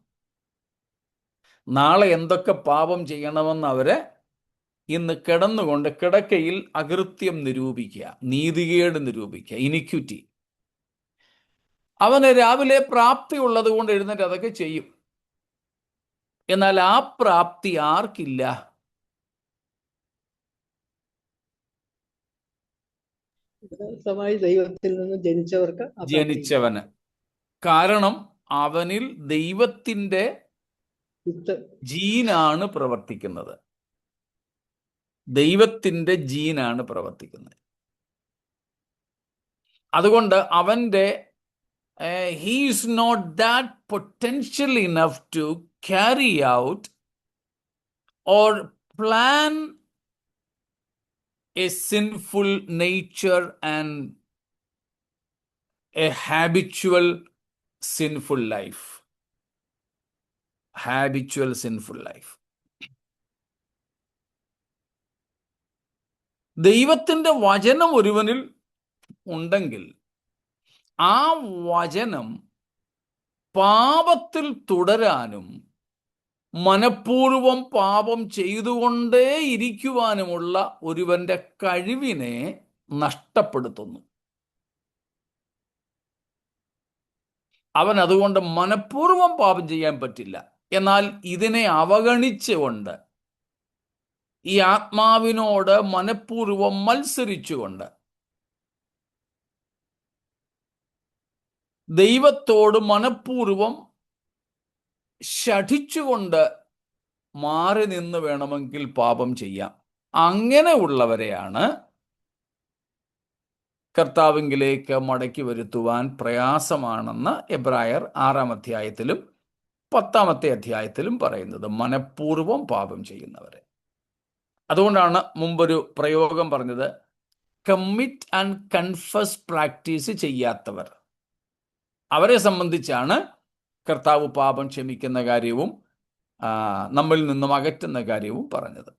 [SPEAKER 1] നാളെ എന്തൊക്കെ പാപം ചെയ്യണമെന്ന് അവര് ഇന്ന് കിടന്നുകൊണ്ട് കിടക്കയിൽ അകൃത്യം നിരൂപിക്കുക, നീതികേട് നിരൂപിക്കുക, ഇനിക്വിറ്റി. അവന് രാവിലെ പ്രാപ്തി ഉള്ളത് കൊണ്ട് എഴുന്നേറ്റ് അതൊക്കെ ചെയ്യും. എന്നാൽ ആ പ്രാപ്തി ആർക്കില്ല?
[SPEAKER 4] ദൈവത്തിൽ നിന്ന്
[SPEAKER 1] ജനിച്ചവന്. കാരണം അവനിൽ ദൈവത്തിൻ്റെ ജീനാണ് പ്രവർത്തിക്കുന്നത്. ദൈവത്തിൻ്റെ ജീനാണ് പ്രവർത്തിക്കുന്നത്. അതുകൊണ്ട് അവൻ്റെ he is not that potential enough to carry out or plan a sinful nature and a habitual sinful life. Habitual sinful life. ദൈവത്തിൻ്റെ വചനം ഒരുവനിൽ ഉണ്ടെങ്കിൽ ആ വചനം പാപത്തിൽ തുടരാനും മനഃപൂർവം പാപം ചെയ്തുകൊണ്ടേ ഇരിക്കുവാനുമുള്ള ഒരുവന്റെ കഴിവിനെ നഷ്ടപ്പെടുത്തുന്നു. അവൻ അതുകൊണ്ട് മനഃപൂർവം പാപം ചെയ്യാൻ പറ്റില്ല. എന്നാൽ ഇതിനെ അവഗണിച്ചുകൊണ്ട്, ഈ ആത്മാവിനോട് മനഃപൂർവം മത്സരിച്ചുകൊണ്ട് ദൈവത്തോട് മനഃപൂർവം ശഠിച്ചുകൊണ്ട് മാറി നിന്ന് വേണമെങ്കിൽ പാപം ചെയ്യാം. അങ്ങനെ ഉള്ളവരെയാണ് കർത്താവിങ്കിലേക്ക് മടക്കി വരുത്തുവാൻ പ്രയാസമാണെന്ന് എബ്രായർ 6-ാം അധ്യായത്തിലും 10-ാമത്തെ അധ്യായത്തിലും പറയുന്നത്, മനഃപൂർവം പാപം ചെയ്യുന്നവരെ. അതുകൊണ്ടാണ് മുമ്പൊരു പ്രയോഗം പറഞ്ഞത്, കമ്മിറ്റ് ആൻഡ് കൺഫസ് പ്രാക്ടീസ് ചെയ്യാത്തവർ, അവരെ സംബന്ധിച്ചാണ് കർത്താവ് പാപം ക്ഷമിക്കുന്ന കാര്യവും നമ്മിൽ നിന്നും അകറ്റുന്ന കാര്യവും പറഞ്ഞത്.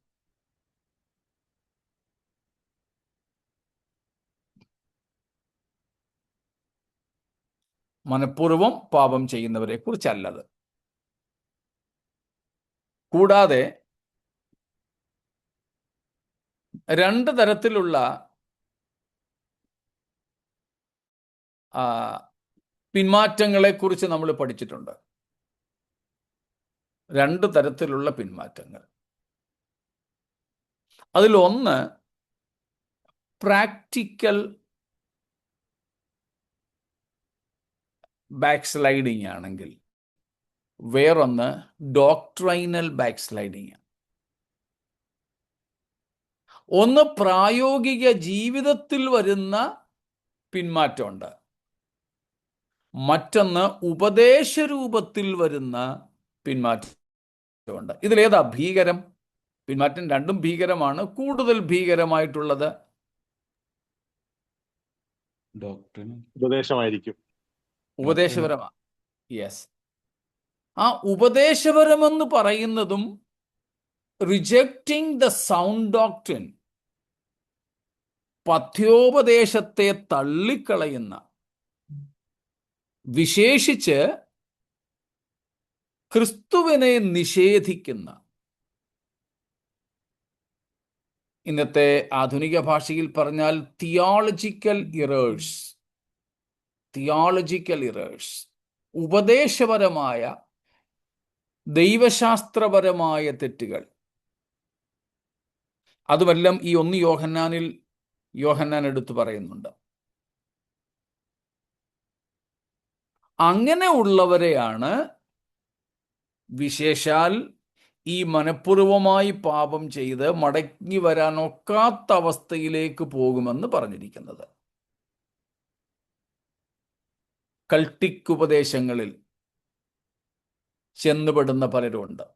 [SPEAKER 1] മനഃപൂർവം പാപം ചെയ്യുന്നവരെ കുറിച്ചല്ലത്. കൂടാതെ 2 തരത്തിലുള്ള പിന്മാറ്റങ്ങളെ കുറിച്ച് നമ്മൾ പഠിച്ചിട്ടുണ്ട്. 2 തരത്തിലുള്ള പിന്മാറ്റങ്ങൾ. അതിലൊന്ന് പ്രാക്ടിക്കൽ ബാക്ക് സ്ലൈഡിങ് ആണെങ്കിൽ, വേറൊന്ന് ഡോക്ട്രൈനൽ ബാക്ക് സ്ലൈഡിങ്. ഒന്ന് പ്രായോഗിക ജീവിതത്തിൽ വരുന്ന പിന്മാറ്റമുണ്ട്, മറ്റൊന്ന് ഉപദേശരൂപത്തിൽ വരുന്ന പിന്മാറ്റമുണ്ട്. ഇതിലേതാ ഭീകരം? പിന്മാറ്റം രണ്ടും ഭീകരമാണ്. കൂടുതൽ ഭീകരമായിട്ടുള്ളത്
[SPEAKER 7] ഉപദേശമായിരിക്കും.
[SPEAKER 1] ഉപദേശപരമാണ്. യെസ്, ആ ഉപദേശപരമെന്ന് പറയുന്നതും റിജക്റ്റിംഗ് ദ സൗണ്ട് ഡോക്ട്രിൻ, പഥ്യോപദേശത്തെ തള്ളിക്കളയുന്ന, വിശേഷിച്ച് ക്രിസ്തുവിനെ നിഷേധിക്കുന്ന, ഇന്നത്തെ ആധുനിക ഭാഷയിൽ പറഞ്ഞാൽ തിയോളജിക്കൽ ഇറേഴ്സ്, ഉപദേശപരമായ ദൈവശാസ്ത്രപരമായ തെറ്റുകൾ. അതുമെല്ലാം ഈ 1 യോഹന്നാൻ എടുത്തു പറയുന്നുണ്ട്. അങ്ങനെ ഉള്ളവരെയാണ് വിശേഷാൽ ഈ മനഃപൂർവമായി പാപം ചെയ്ത് മടങ്ങി വരാനൊക്കാത്ത അവസ്ഥയിലേക്ക് പോകുമെന്ന് പറഞ്ഞിരിക്കുന്നത്. കൾട്ടിക് ഉപദേശങ്ങളിൽ ചെന്നുപെടുന്ന പലരുമുണ്ട്.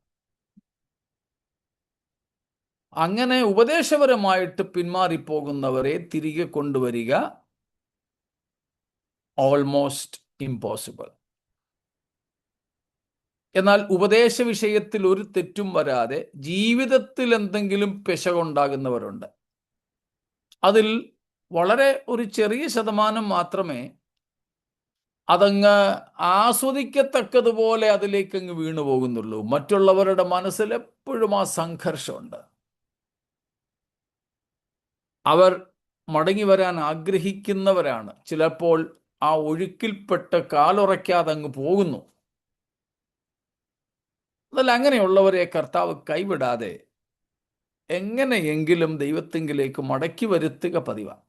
[SPEAKER 1] അങ്ങനെ ഉപദേശപരമായിട്ട് പിന്മാറിപ്പോകുന്നവരെ തിരികെ കൊണ്ടുവരിക ഓൾമോസ്റ്റ് ഇമ്പോസിബിൾ. എന്നാൽ ഉപദേശ വിഷയത്തിൽ ഒരു തെറ്റും വരാതെ ജീവിതത്തിൽ എന്തെങ്കിലും പിശകുണ്ടാകുന്നവരുണ്ട്. അതിൽ വളരെ ഒരു ചെറിയ ശതമാനം മാത്രമേ അതങ്ങ് ആസ്വദിക്കത്തക്കതുപോലെ അതിലേക്ക് അങ്ങ് വീണു പോകുന്നുള്ളൂ. മറ്റുള്ളവരുടെ മനസ്സിൽ എപ്പോഴും ആ സംഘർഷമുണ്ട്. അവർ മടങ്ങി വരാൻ ആഗ്രഹിക്കുന്നവരാണ്. ചിലപ്പോൾ ആ ഒഴുക്കിൽപ്പെട്ട് കാലുറയ്ക്കാതെ അങ്ങ് പോകുന്നു. അതല്ല, അങ്ങനെയുള്ളവരെ കർത്താവ് കൈവിടാതെ എങ്ങനെയെങ്കിലും ദൈവത്തിങ്കിലേക്ക് മടക്കി വരുത്തുക പതിവാണ്.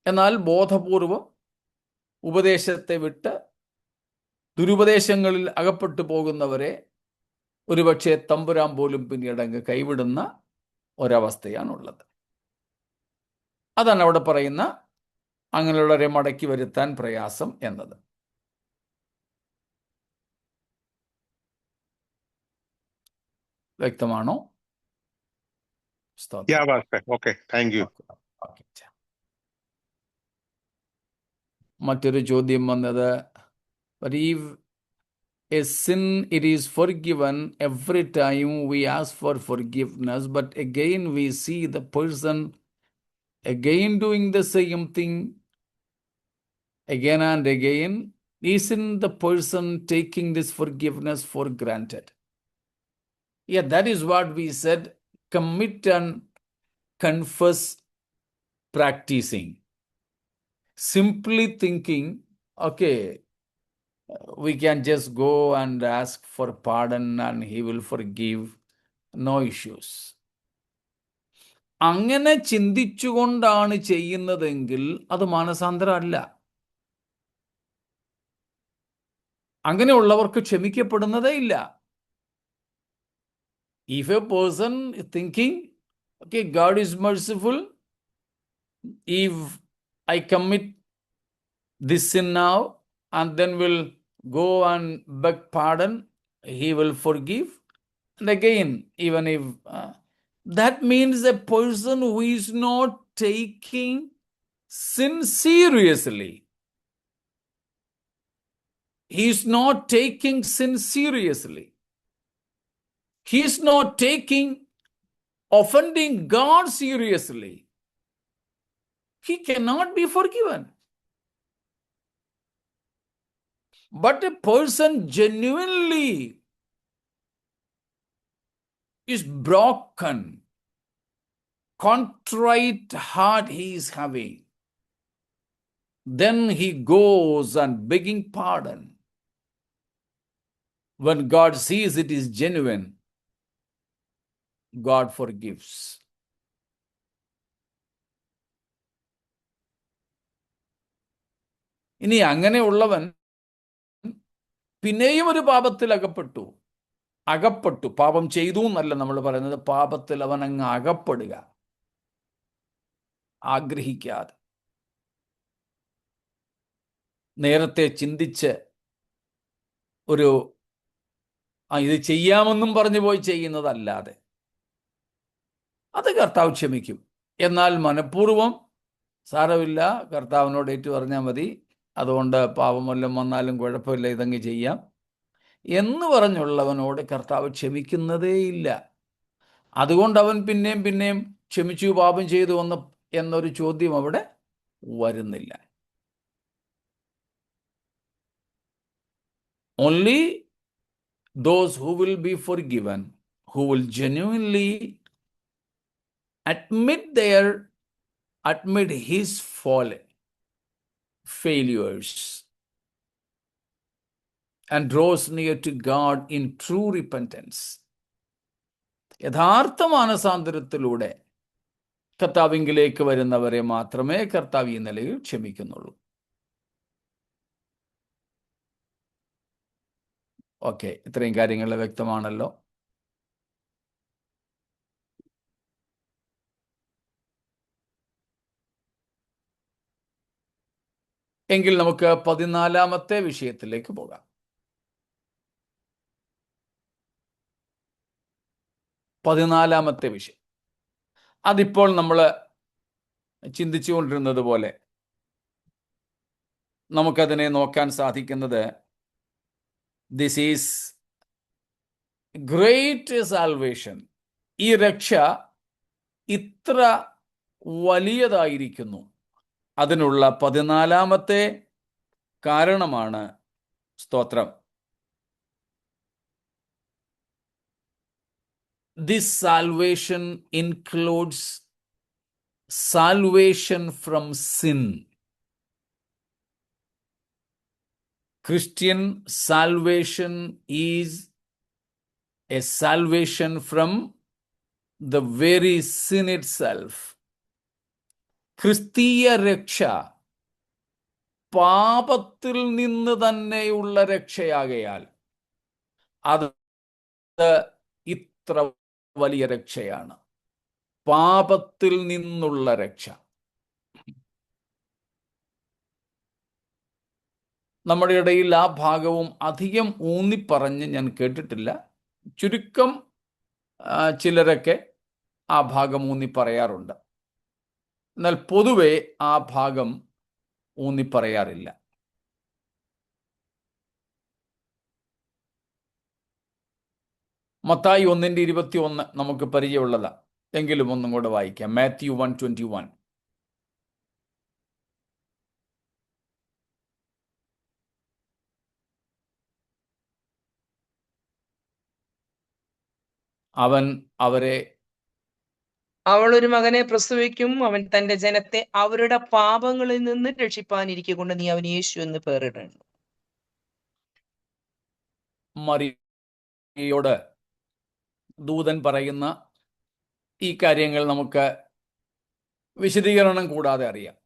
[SPEAKER 1] എന്നാൽ ബോധപൂർവം ഉപദേശത്തെ വിട്ട് ദുരുപദേശങ്ങളിൽ അകപ്പെട്ടു പോകുന്നവരെ ഒരുപക്ഷെ തമ്പുരാൻ പോലും പിന്നീട് അങ്ങ് കൈവിടുന്ന ഒരവസ്ഥയാണുള്ളത്. അതാണ് അവിടെ പറയുന്ന അങ്ങനെയുള്ളവരെ മടക്കി വരുത്താൻ പ്രയാസം എന്നത്. വ്യക്തമാണോ?
[SPEAKER 7] Okay, thank you.
[SPEAKER 1] മറ്റൊരു ചോദ്യം വന്നത്, but if a sin it is forgiven every time we ask for forgiveness, but again we see the person again doing the same thing again and again, isn't the person taking this forgiveness for granted? Yeah, that is what we said, commit and confess practicing. Simply thinking, okay, we can just go and ask for pardon and he will forgive, no issues. അങ്ങനെ ചിന്തിച്ചുകൊണ്ടാണ് ചെയ്യുന്നതെങ്കിൽ അത് മാനസാന്തരം അല്ല. അങ്ങനെയുള്ളവർക്ക് ക്ഷമിക്കപ്പെടുന്നതേ ഇല്ല. If a person is thinking, okay, God is merciful, if I commit this sin now and then will go and beg pardon, he will forgive. And again, even if that means a person who is not taking sin seriously. He is not taking sin seriously. He is not taking offending God seriously. He cannot be forgiven. But a person genuinely is broken, contrite heart he is having, then he goes and begging pardon. When God sees it is genuine, God forgives. ഇനി അങ്ങനെയുള്ളവൻ പിന്നെയും ഒരു പാപത്തിൽ അകപ്പെട്ടു. പാപം ചെയ്തു എന്നല്ല നമ്മൾ പറയുന്നത്, പാപത്തിൽ അവൻ അങ്ങ് അകപ്പെടുക, ആഗ്രഹിക്കാതെ നേരത്തെ ചിന്തിച്ച് ഒരു ഇത് ചെയ്യാമെന്നും പറഞ്ഞു പോയി ചെയ്യുന്നതല്ലാതെ അത് കർത്താവ് ക്ഷമിക്കും. എന്നാൽ മനഃപൂർവ്വം സാരമില്ല, കർത്താവിനോട് ഏറ്റു പറഞ്ഞാൽ മതി, അതുകൊണ്ട് പാപം വല്ലതും വന്നാലും കുഴപ്പമില്ല, ഇതങ്ങ് ചെയ്യാം എന്ന് പറഞ്ഞുള്ളവനോട് കർത്താവ് ക്ഷമിക്കുന്നതേയില്ല. അതുകൊണ്ട് അവൻ പിന്നെയും ക്ഷമിച്ചു പാപം ചെയ്തു എന്നൊരു ചോദ്യം അവിടെ വരുന്നില്ല. Only those who will be forgiven, who will genuinely admit his failures and draws near to God in true repentance. യഥാർത്ഥ മാനസാന്തരത്തിലൂടെ കർത്താവിങ്കിലേക്ക് വരുന്നവരെ മാത്രമേ കർത്താവ് ഈ നിലയിൽ ക്ഷമിക്കുന്നുള്ളൂ. ഓക്കെ, ഇത്രയും കാര്യങ്ങൾ വ്യക്തമാണല്ലോ. എങ്കിൽ നമുക്ക് 14-ാമത്തെ വിഷയത്തിലേക്ക് പോകാം. 14-ാമത്തെ വിഷയം, അതിപ്പോൾ നമ്മൾ ചിന്തിച്ചുകൊണ്ടിരുന്നത് പോലെ നമുക്കതിനെ നോക്കാൻ സാധിക്കുന്നത്, ദിസ് ഈസ് ഗ്രേറ്റ് സാൽവേഷൻ. ഈ രക്ഷ ഇത്ര വലിയതായിരിക്കുന്നു. അതിനുള്ള 14-ാമത്തെ കാരണമാണ് സ്തോത്രം. This salvation includes salvation from sin. Christian salvation is a salvation from the very sin itself. ക്രിസ്തീയ രക്ഷ പാപത്തിൽ നിന്ന് തന്നെയുള്ള രക്ഷയാകയാൽ അത് ഇത്ര വലിയ രക്ഷയാണ്. പാപത്തിൽ നിന്നുള്ള രക്ഷ. നമ്മുടെ ഇടയിൽ ആ ഭാഗവും അധികം ഊന്നിപ്പറഞ്ഞ് ഞാൻ കേട്ടിട്ടില്ല. ചുരുക്കം ചിലരൊക്കെ ആ ഭാഗം ഊന്നിപ്പറയാറുണ്ട്. എന്നാൽ പൊതുവെ ആ ഭാഗം ഊന്നിപ്പറയാറില്ല. മത്തായി 1:21 നമുക്ക് പരിചയമുള്ളതാ, എങ്കിലും ഒന്നും കൂടെ വായിക്കാം. മാത്യു 1:21.
[SPEAKER 6] അവൾ ഒരു മകനെ പ്രസവിക്കും, അവൻ തന്റെ ജനത്തെ അവരുടെ പാപങ്ങളിൽ നിന്ന് രക്ഷിപ്പാനിരിക്കൊണ്ട് നീ അവന് യേശു എന്ന് പേരിടണം.
[SPEAKER 1] മറിയയോട് ദൂതൻ പറയുന്ന ഈ കാര്യങ്ങൾ നമുക്ക് വിശദീകരണം കൂടാതെ അറിയാം.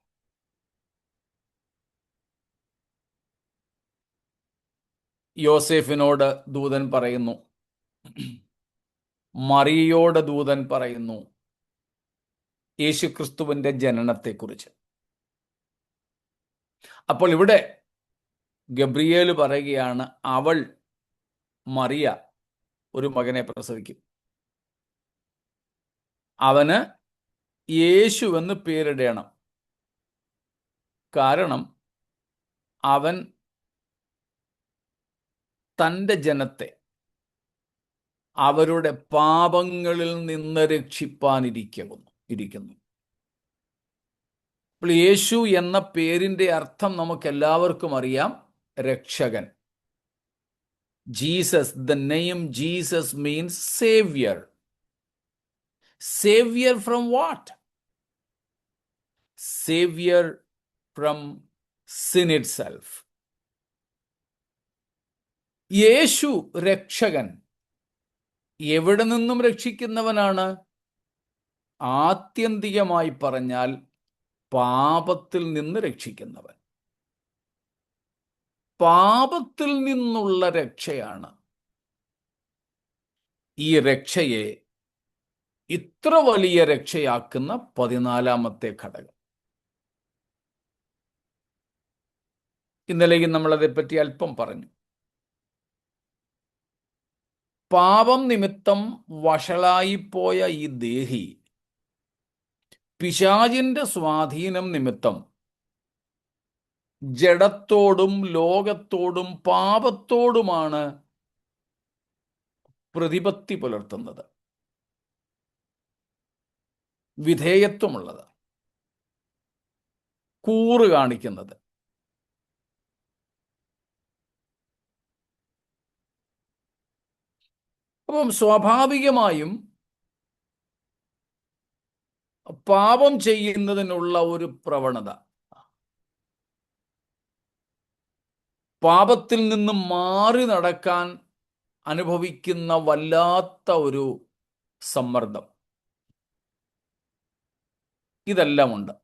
[SPEAKER 1] യോസേഫിനോട് ദൂതൻ പറയുന്നു, മറിയയോട് ദൂതൻ പറയുന്നു യേശുക്രിസ്തുവിന്റെ ജനനത്തെക്കുറിച്ച്. അപ്പോൾ ഇവിടെ ഗബ്രിയേൽ പറയുകയാണ്, അവൾ മറിയ ഒരു മകനെ പ്രസവിക്കും, അവന് യേശു എന്ന് പേരിടണം. കാരണം അവൻ തൻ്റെ ജനത്തെ അവരുടെ പാപങ്ങളിൽ നിന്ന് രക്ഷിപ്പാനിരിക്കുന്നു. അപ്പോൾ യേശു എന്ന പേരിന്റെ അർത്ഥം നമുക്ക് എല്ലാവർക്കും അറിയാം, രക്ഷകൻ. Jesus, the name Jesus means savior. Savior from what? Savior from sin itself. യേശു രക്ഷകൻ. എവിടെ നിന്നും രക്ഷിക്കുന്നവനാണ്? ആത്യന്തികമായി പറഞ്ഞാൽ പാപത്തിൽ നിന്ന് രക്ഷിക്കുന്നവൻ. പാപത്തിൽ നിന്നുള്ള രക്ഷയാണ് ഈ രക്ഷയെ ഇത്ര വലിയ രക്ഷയാക്കുന്ന 14-ാമത്തെ ഘടകം. ഇന്നലെയും നമ്മൾ അതേപ്പറ്റി അല്പം പറഞ്ഞു. പാപം നിമിത്തം വഷളായിപ്പോയ ഈ ദേഹി പിശാചിന്റെ സ്വാധീനം നിമിത്തം ജഡത്തോടും ലോകത്തോടും പാപത്തോടുമാണ് പ്രതിപത്തി പുലർത്തുന്നത്, വിധേയത്വമുള്ളത്, കൂറ് കാണിക്കുന്നത്. അപ്പം സ്വാഭാവികമായും പാപം ചെയ്യുന്നതിനുള്ള ഒരു പ്രവണത, പാപത്തിൽ നിന്ന് മാറി നടക്കാൻ അനുഭവിക്കുന്ന വല്ലാത്ത ഒരു സമ്മർദ്ദം, ഇതെല്ലാം ഉണ്ട്.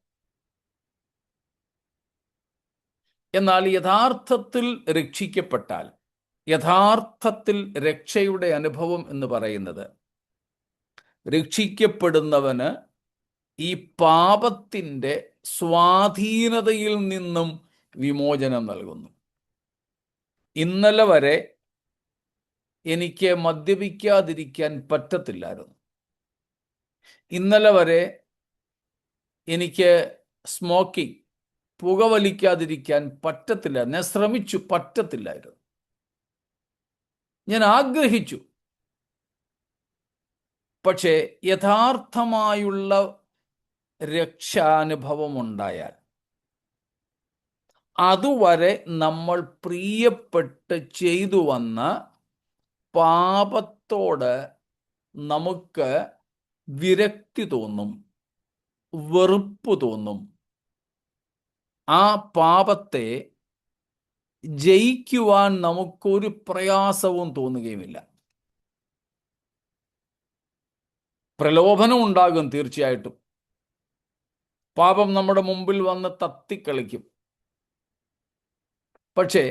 [SPEAKER 1] എന്നാൽ യഥാർത്ഥത്തിൽ രക്ഷിക്കപ്പെട്ടാൽ, യഥാർത്ഥത്തിൽ രക്ഷയുടെ അനുഭവം എന്ന് പറയുന്നത്, രക്ഷിക്കപ്പെടുന്നവന് ഈ പാപത്തിൻ്റെ സ്വാധീനതയിൽ നിന്നും വിമോചനം നൽകുന്നു. ഇന്നലെ വരെ എനിക്ക് മദ്യപിക്കാതിരിക്കാൻ പറ്റത്തില്ലായിരുന്നു. ഇന്നലെ വരെ എനിക്ക് സ്മോക്കിംഗ്, പുകവലിക്കാതിരിക്കാൻ പറ്റത്തില്ല. ഞാൻ ശ്രമിച്ചു, പറ്റത്തില്ലായിരുന്നു. ഞാൻ ആഗ്രഹിച്ചു. പക്ഷേ യഥാർത്ഥമായുള്ള രക്ഷാനുഭവം ഉണ്ടായാൽ, അതുവരെ നമ്മൾ പ്രിയപ്പെട്ട് ചെയ്തു വന്ന പാപത്തോട് നമുക്ക് വിരക്തി തോന്നും, വെറുപ്പ് തോന്നും. ആ പാപത്തെ ജയിക്കുവാൻ നമുക്കൊരു പ്രയാസവും തോന്നുകയുമില്ല. പ്രലോഭനം ഉണ്ടാകും തീർച്ചയായിട്ടും. പാപം നമ്മുടെ മുമ്പിൽ വന്ന് തത്തിക്കളിക്കും. പക്ഷേ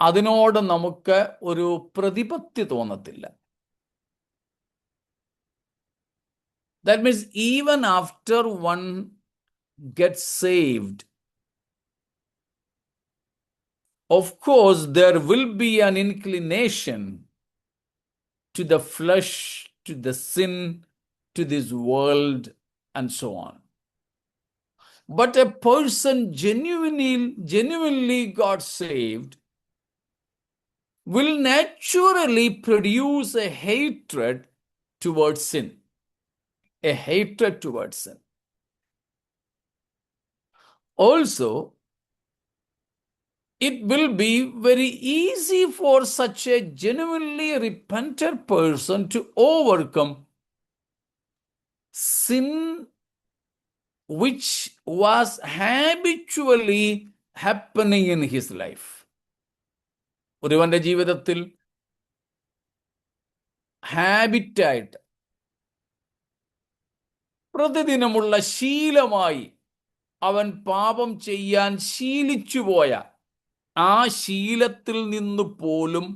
[SPEAKER 1] അതിനോട് നമുക്ക് ഒരു പ്രതിപത്തി തോന്നത്തില്ല. That means even after one gets saved, of course there will be an inclination to the flesh, to the sin, to this world, and so on. But a person genuinely got saved will naturally produce a hatred towards sin. A hatred towards sin. Also, it will be very easy for such a genuinely repentant person to overcome sin which was habitually happening in his life. ഒരുവന്റെ ജീവിതത്തിൽ ഹാബിറ്റായിട്ട്, പ്രതിദിനമുള്ള ശീലമായി അവൻ പാപം ചെയ്യാൻ ശീലിച്ചുപോയ ആ ശീലത്തിൽ നിന്ന് പോലും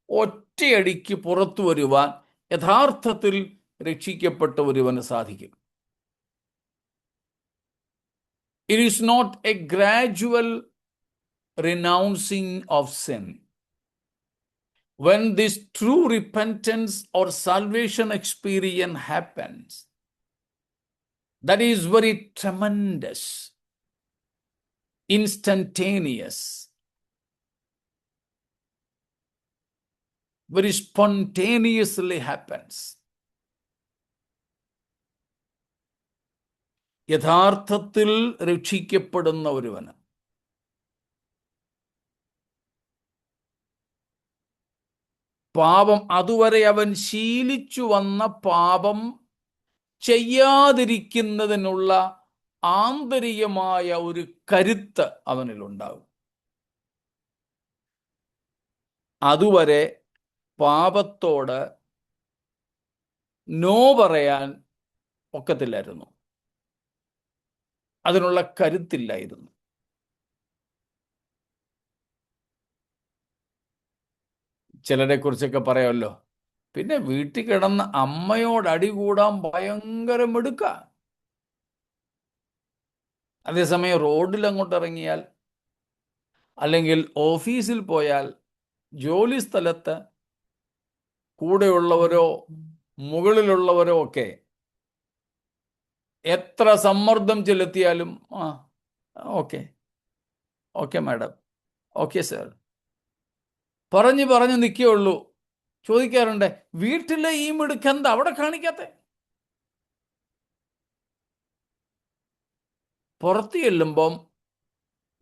[SPEAKER 1] ഒറ്റയടിക്ക് പുറത്തു വരുവാൻ യഥാർത്ഥത്തിൽ രക്ഷിക്കപ്പെട്ട ഒരുവന് സാധിക്കും. It is not a gradual renouncing of sin. When this true repentance or salvation experience happens, that is very tremendous, instantaneous, very spontaneously happens. യഥാർത്ഥത്തിൽ രക്ഷിക്കപ്പെടുന്ന ഒരുവന് പാപം, അതുവരെ അവൻ ശീലിച്ചു വന്ന പാപം ചെയ്യാതിരിക്കുന്നതിനുള്ള ആന്തരികമായ ഒരു കരുത്ത് അവനിലുണ്ടാകും. അതുവരെ പാപത്തോട് നോ പറയാൻ ഒക്കത്തില്ലായിരുന്നു, അതിനുള്ള കരുത്തില്ലായിരുന്നു. ചിലരെ കുറിച്ചൊക്കെ പറയാമല്ലോ, പിന്നെ വീട്ടിൽ കിടന്ന് അമ്മയോട് അടി കൂടാൻ ഭയങ്കര മിടുക്ക, അതേസമയം റോഡിൽ അങ്ങോട്ട് ഇറങ്ങിയാൽ അല്ലെങ്കിൽ ഓഫീസിൽ പോയാൽ ജോലി സ്ഥലത്ത് കൂടെയുള്ളവരോ മുകളിലുള്ളവരോ ഒക്കെ എത്ര സമ്മർദ്ദം ചെലുത്തിയാലും okay okay madam, okay sir പറഞ്ഞു നിൽക്കുകയുള്ളൂ. ചോദിക്കാറുണ്ട്, വീട്ടിലെ ഈ മിടുക്ക് എന്താ അവിടെ കാണിക്കാത്തെ? പുറത്ത് ചെല്ലുമ്പം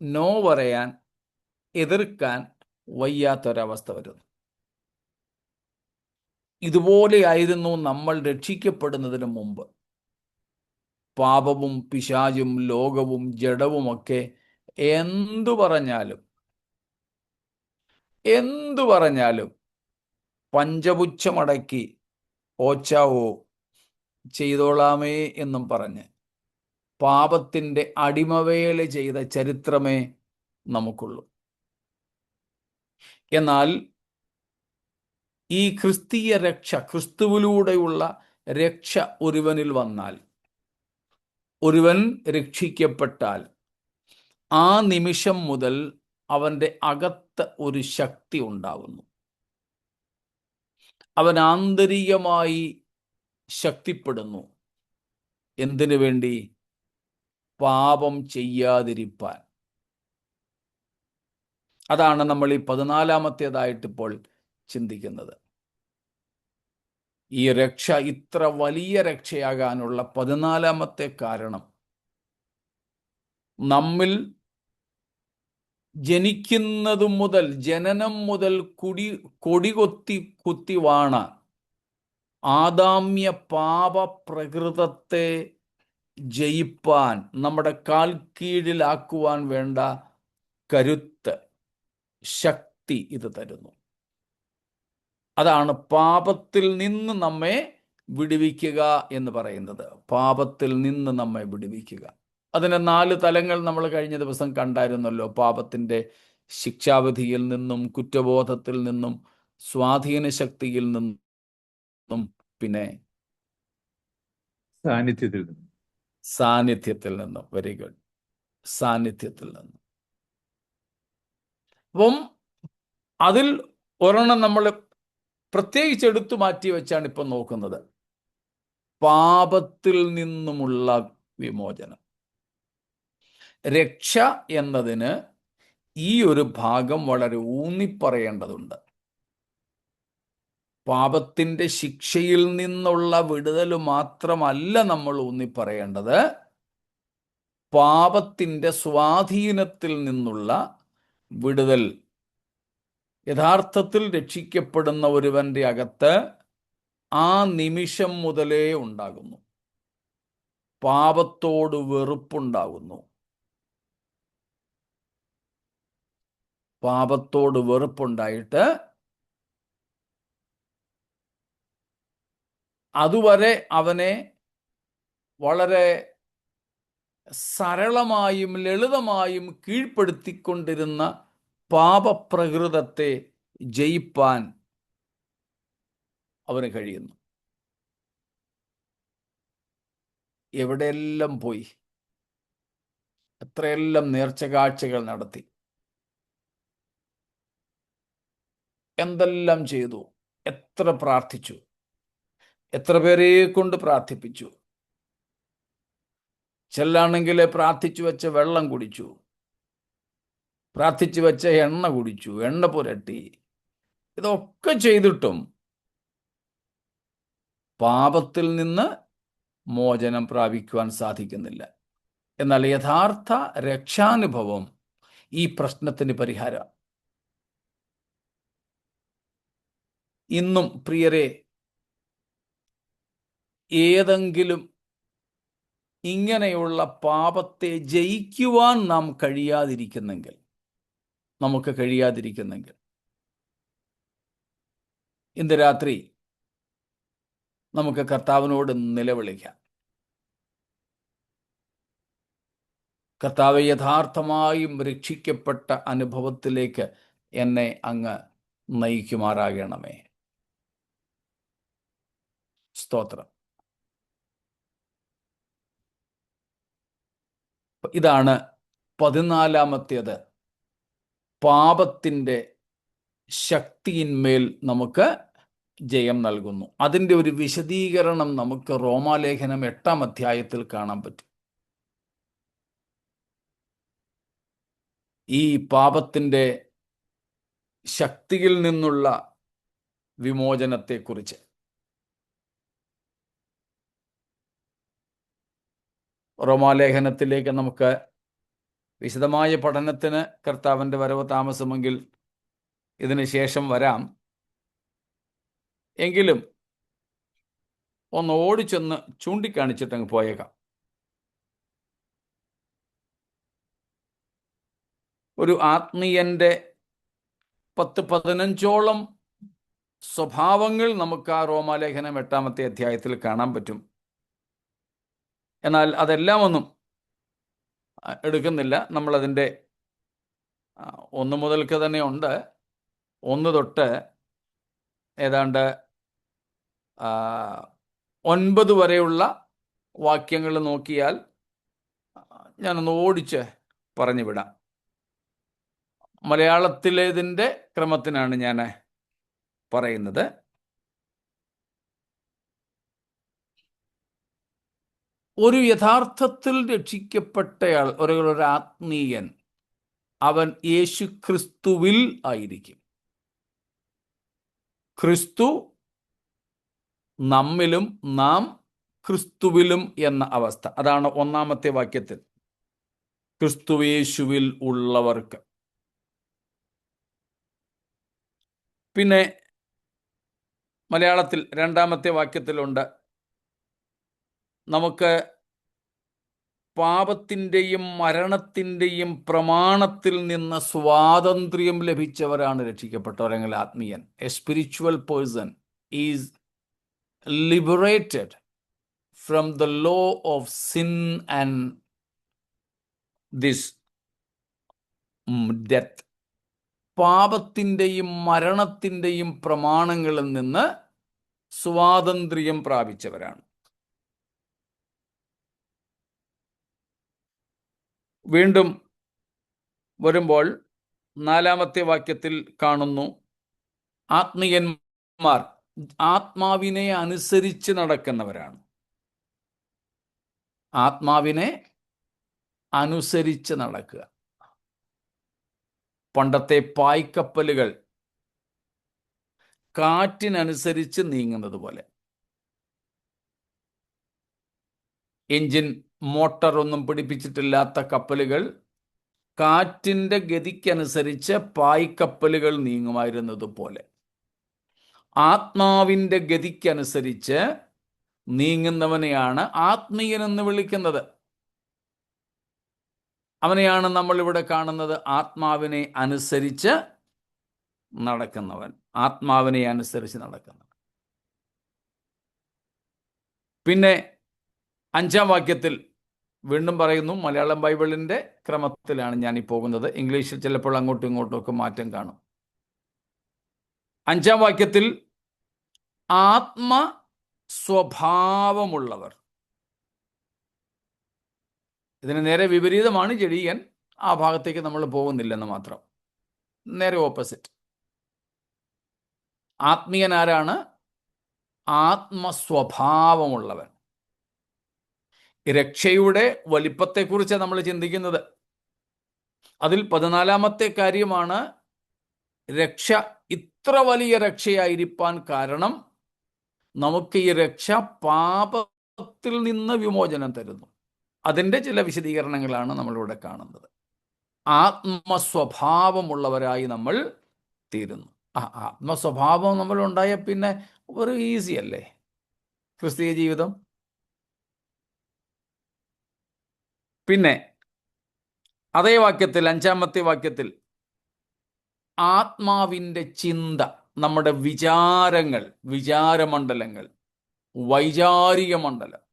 [SPEAKER 1] നോ പറയാൻ, എതിർക്കാൻ വയ്യാത്തൊരവസ്ഥ വരുന്നു. ഇതുപോലെയായിരുന്നു നമ്മൾ രക്ഷിക്കപ്പെടുന്നതിന് മുമ്പ്. പാപവും പിശാചും ലോകവും ജഡവുമൊക്കെ എന്തു പറഞ്ഞാലും പഞ്ചപുച്ഛമടക്കി ഓച്ചാവോ ചെയ്തോളാമേ എന്നും പറഞ്ഞ് പാപത്തിൻ്റെ അടിമവേല ചെയ്ത ചരിത്രമേ നമുക്കുള്ളൂ. എന്നാൽ ഈ ക്രിസ്തീയ രക്ഷ, ക്രിസ്തുവിലൂടെയുള്ള രക്ഷ ഒരുവനിൽ വന്നാൽ, ഒരുവൻ രക്ഷിക്കപ്പെട്ടാൽ, ആ നിമിഷം മുതൽ അവൻ്റെ അകത്ത് ഒരു ശക്തി ഉണ്ടാകുന്നു. അവൻ ആന്തരികമായി ശക്തിപ്പെടുന്നു. എന്തിനു വേണ്ടി? പാപം ചെയ്യാതിരിപ്പാൻ. അതാണ് നമ്മൾ ഈ 14-ാമത്തേതായിട്ട് ഇപ്പോൾ ചിന്തിക്കുന്നത്. ഈ രക്ഷ ഇത്ര വലിയ രക്ഷയാകാനുള്ള 14-ാമത്തെ കാരണം, നമ്മിൽ ജനിക്കുന്നതു മുതൽ, ജനനം മുതൽ കുത്തി വാണ ആദാമ്യ പാപ പ്രകൃതത്തെ ജയിപ്പാൻ, നമ്മുടെ കാൽ കീഴിലാക്കുവാൻ വേണ്ട കരുത്ത്, ശക്തി ഇത് തരുന്നു. അതാണ് പാപത്തിൽ നിന്ന് നമ്മെ വിടുവിക്കുക എന്ന് പറയുന്നത്. പാപത്തിൽ നിന്ന് നമ്മെ വിടുവിക്കുക. അതിന് 4 തലങ്ങൾ നമ്മൾ കഴിഞ്ഞ ദിവസം കണ്ടായിരുന്നല്ലോ. പാപത്തിൻ്റെ ശിക്ഷാവിധിയിൽ നിന്നും, കുറ്റബോധത്തിൽ നിന്നും, സ്വാധീന ശക്തിയിൽ നിന്നും, പിന്നെ സാന്നിധ്യത്തിൽ നിന്നും. വെരി ഗുഡ്, സാന്നിധ്യത്തിൽ നിന്നും. അപ്പം അതിൽ ഒരെണ്ണം നമ്മൾ പ്രത്യേകിച്ച് എടുത്തു മാറ്റി വെച്ചാണ് ഇപ്പം നോക്കുന്നത്. പാപത്തിൽ നിന്നുമുള്ള വിമോചനം. രക്ഷ എന്നതിന് ഈ ഒരു ഭാഗം വളരെ ഊന്നിപ്പറയേണ്ടതുണ്ട്. പാപത്തിൻ്റെ ശിക്ഷയിൽ നിന്നുള്ള വിടുതൽ മാത്രമല്ല നമ്മൾ ഊന്നിപ്പറയേണ്ടത്, പാപത്തിൻ്റെ സ്വാധീനത്തിൽ നിന്നുള്ള വിടുതൽ യഥാർത്ഥത്തിൽ രക്ഷിക്കപ്പെടുന്ന ഒരുവന്റെ അകത്ത് ആ നിമിഷം മുതലേ ഉണ്ടാകുന്നു. പാപത്തോട് വെറുപ്പുണ്ടാകുന്നു. പാപത്തോട് വെറുപ്പുണ്ടായിട്ട് അതുവരെ അവനെ വളരെ സരളമായും ലളിതമായും കീഴ്പ്പെടുത്തിക്കൊണ്ടിരുന്ന പാപപ്രകൃതത്തെ ജയിപ്പാൻ അവന് കഴിയുന്നു. എവിടെയെല്ലാം പോയി, എത്രയെല്ലാം നേർച്ചകാഴ്ചകൾ നടത്തി, എന്തെല്ലാം ചെയ്തു, എത്ര പ്രാർത്ഥിച്ചു, എത്ര പേരെ കൊണ്ട് പ്രാർത്ഥിപ്പിച്ചു. ചിലാണെങ്കിൽ പ്രാർത്ഥിച്ചു വെച്ച വെള്ളം കുടിച്ചു, പ്രാർത്ഥിച്ചു വെച്ച എണ്ണ കുടിച്ചു, എണ്ണ പുരട്ടി. ഇതൊക്കെ ചെയ്തിട്ടും പാപത്തിൽ നിന്ന് മോചനം പ്രാപിക്കുവാൻ സാധിക്കുന്നില്ല. എന്നാൽ യഥാർത്ഥ രക്ഷാനുഭവം ഈ പ്രശ്നത്തിന് പരിഹാരം. ഇന്നും പ്രിയരെ, ഏതെങ്കിലും ഇങ്ങനെയുള്ള പാപത്തെ ജയിക്കുവാൻ നമുക്ക് കഴിയാതിരിക്കുന്നെങ്കിൽ ഇന്ന് രാത്രി നമുക്ക് കർത്താവിനോട് നിലവിളിക്കാം. കർത്താവെ, യഥാർത്ഥമായും രക്ഷിക്കപ്പെട്ട അനുഭവത്തിലേക്ക് എന്നെ അങ്ങ് നയിക്കുമാറാകണമേ. സ്തോത്രം. ഇതാണ് 14-ാമത്തേത്. പാപത്തിൻ്റെ ശക്തിയിന്മേൽ നമുക്ക് ജയം നൽകുന്നു. അതിൻ്റെ ഒരു വിശദീകരണം നമുക്ക് റോമാലേഖനം 8-ാം അധ്യായത്തിൽ കാണാൻ പറ്റും. ഈ പാപത്തിൻ്റെ ശക്തിയിൽ നിന്നുള്ള വിമോചനത്തെക്കുറിച്ച് റോമാലേഖനത്തിലേക്ക് നമുക്ക് വിശദമായ പഠനത്തിന് കർത്താവിൻ്റെ വരവ് താമസമെങ്കിൽ ഇതിന് ശേഷം വരാം. എങ്കിലും ഒന്ന് ഓടിച്ചൊന്ന് ചൂണ്ടിക്കാണിച്ചിട്ടങ്ങ് പോയേക്കാം. ഒരു ആത്മീയൻ്റെ 10-15ഓളം സ്വഭാവങ്ങൾ നമുക്ക് ആ റോമാലേഖനം 8-ാമത്തെ അധ്യായത്തിൽ കാണാൻ പറ്റും. എന്നാൽ അതെല്ലാം ഒന്നും എടുക്കുന്നില്ല. നമ്മളതിൻ്റെ 1 മുതൽക്ക് തന്നെ ഉണ്ട്. 1 തൊട്ട് ഏതാണ്ട് 9 വരെയുള്ള വാക്യങ്ങൾ നോക്കിയാൽ ഞാനൊന്ന് ഓടിച്ച് പറഞ്ഞു വിടാം. മലയാളത്തിലേതിൻ്റെ ക്രമത്തിനാണ് ഞാൻ പറയുന്നത്. ഒരു യഥാർത്ഥത്തിൽ രക്ഷിക്കപ്പെട്ടയാൾ, ഒരു ആത്മീയൻ, അവൻ യേശു ക്രിസ്തുവിൽ ആയിരിക്കും. ക്രിസ്തു നമ്മിലും നാം ക്രിസ്തുവിലും എന്ന അവസ്ഥ. അതാണ് 1-ാമത്തെ വാക്യത്തിൽ, ക്രിസ്തുയേശുവിൽ ഉള്ളവർക്ക്. പിന്നെ മലയാളത്തിൽ 2-ാമത്തെ വാക്യത്തിലുണ്ട്, നമുക്ക് പാപത്തിൻ്റെയും മരണത്തിൻ്റെയും പ്രമാണത്തിൽ നിന്ന് സ്വാതന്ത്ര്യം ലഭിച്ചവരാണ് രക്ഷിക്കപ്പെട്ടവരെങ്കിൽ ആത്മീയൻ. A spiritual person is liberated from the law of sin and this death. പാപത്തിൻ്റെയും മരണത്തിൻ്റെയും പ്രമാണങ്ങളിൽ നിന്ന് സ്വാതന്ത്ര്യം പ്രാപിച്ചവരാണ്. വീണ്ടും വരുമ്പോൾ 4-ാമത്തെ വാക്യത്തിൽ കാണുന്നു, ആത്മീയന്മാർ ആത്മാവിനെ അനുസരിച്ച് നടക്കുന്നവരാണ്. ആത്മാവിനെ അനുസരിച്ച് നടക്കുക. പണ്ടത്തെ പായ്ക്കപ്പലുകൾ കാറ്റിനനുസരിച്ച് നീങ്ങുന്നത് പോലെ, എഞ്ചിൻ മോട്ടർ ഒന്നും പിടിപ്പിച്ചിട്ടില്ലാത്ത കപ്പലുകൾ കാറ്റിൻ്റെ ഗതിക്കനുസരിച്ച് പായ്ക്കപ്പലുകൾ നീങ്ങുമായിരുന്നത് പോലെ ആത്മാവിൻ്റെ ഗതിക്കനുസരിച്ച് നീങ്ങുന്നവനെയാണ് ആത്മീയനെന്ന് വിളിക്കുന്നത്. അവനെയാണ് നമ്മളിവിടെ കാണുന്നത്, ആത്മാവിനെ അനുസരിച്ച് നടക്കുന്നവൻ. ആത്മാവിനെ അനുസരിച്ച് നടക്കുന്നവൻ. പിന്നെ 5-ാം വാക്യത്തിൽ വീണ്ടും പറയുന്നു, മലയാളം ബൈബിളിൻ്റെ ക്രമത്തിലാണ് ഞാൻ ഈ പോകുന്നത്, ഇംഗ്ലീഷിൽ ചിലപ്പോൾ അങ്ങോട്ടും ഇങ്ങോട്ടും ഒക്കെ മാറ്റം കാണും. 5-ാം വാക്യത്തിൽ ആത്മ സ്വഭാവമുള്ളവർ, ഇതിന് നേരെ വിപരീതമാണ് ജഡീയൻ. ആ ഭാഗത്തേക്ക് നമ്മൾ പോകുന്നില്ലെന്ന് മാത്രം, നേരെ ഓപ്പോസിറ്റ്. ആത്മീയനാരാണ്? ആത്മസ്വഭാവമുള്ളവൻ. രക്ഷയുടെ വലിപ്പത്തെക്കുറിച്ച് നമ്മൾ ചിന്തിക്കുന്നത്. അതിൽ 14-ാമത്തെ കാര്യമാണ്, രക്ഷ ഇത്ര വലിയ രക്ഷയായിരിക്കാൻ കാരണം നമുക്ക് ഈ രക്ഷ പാപത്തിൽ നിന്ന് വിമോചനം തരുന്നു. അതിൻ്റെ ചില വിശദീകരണങ്ങളാണ് നമ്മളിവിടെ കാണുന്നത്. ആത്മസ്വഭാവമുള്ളവരായി നമ്മൾ തീരുന്നു. ആത്മസ്വഭാവം നമ്മളുണ്ടായ പിന്നെ ഒരു ഈസി അല്ലേ ക്രിസ്തീയ ജീവിതം. പിന്നെ അതേ വാക്യത്തിൽ 5-ാമത്തെ വാക്യത്തിൽ ആത്മാവിൻ്റെ ചിന്ത, നമ്മുടെ വിചാരങ്ങൾ, വിചാരമണ്ഡലങ്ങൾ, വൈചാരിക മണ്ഡലം,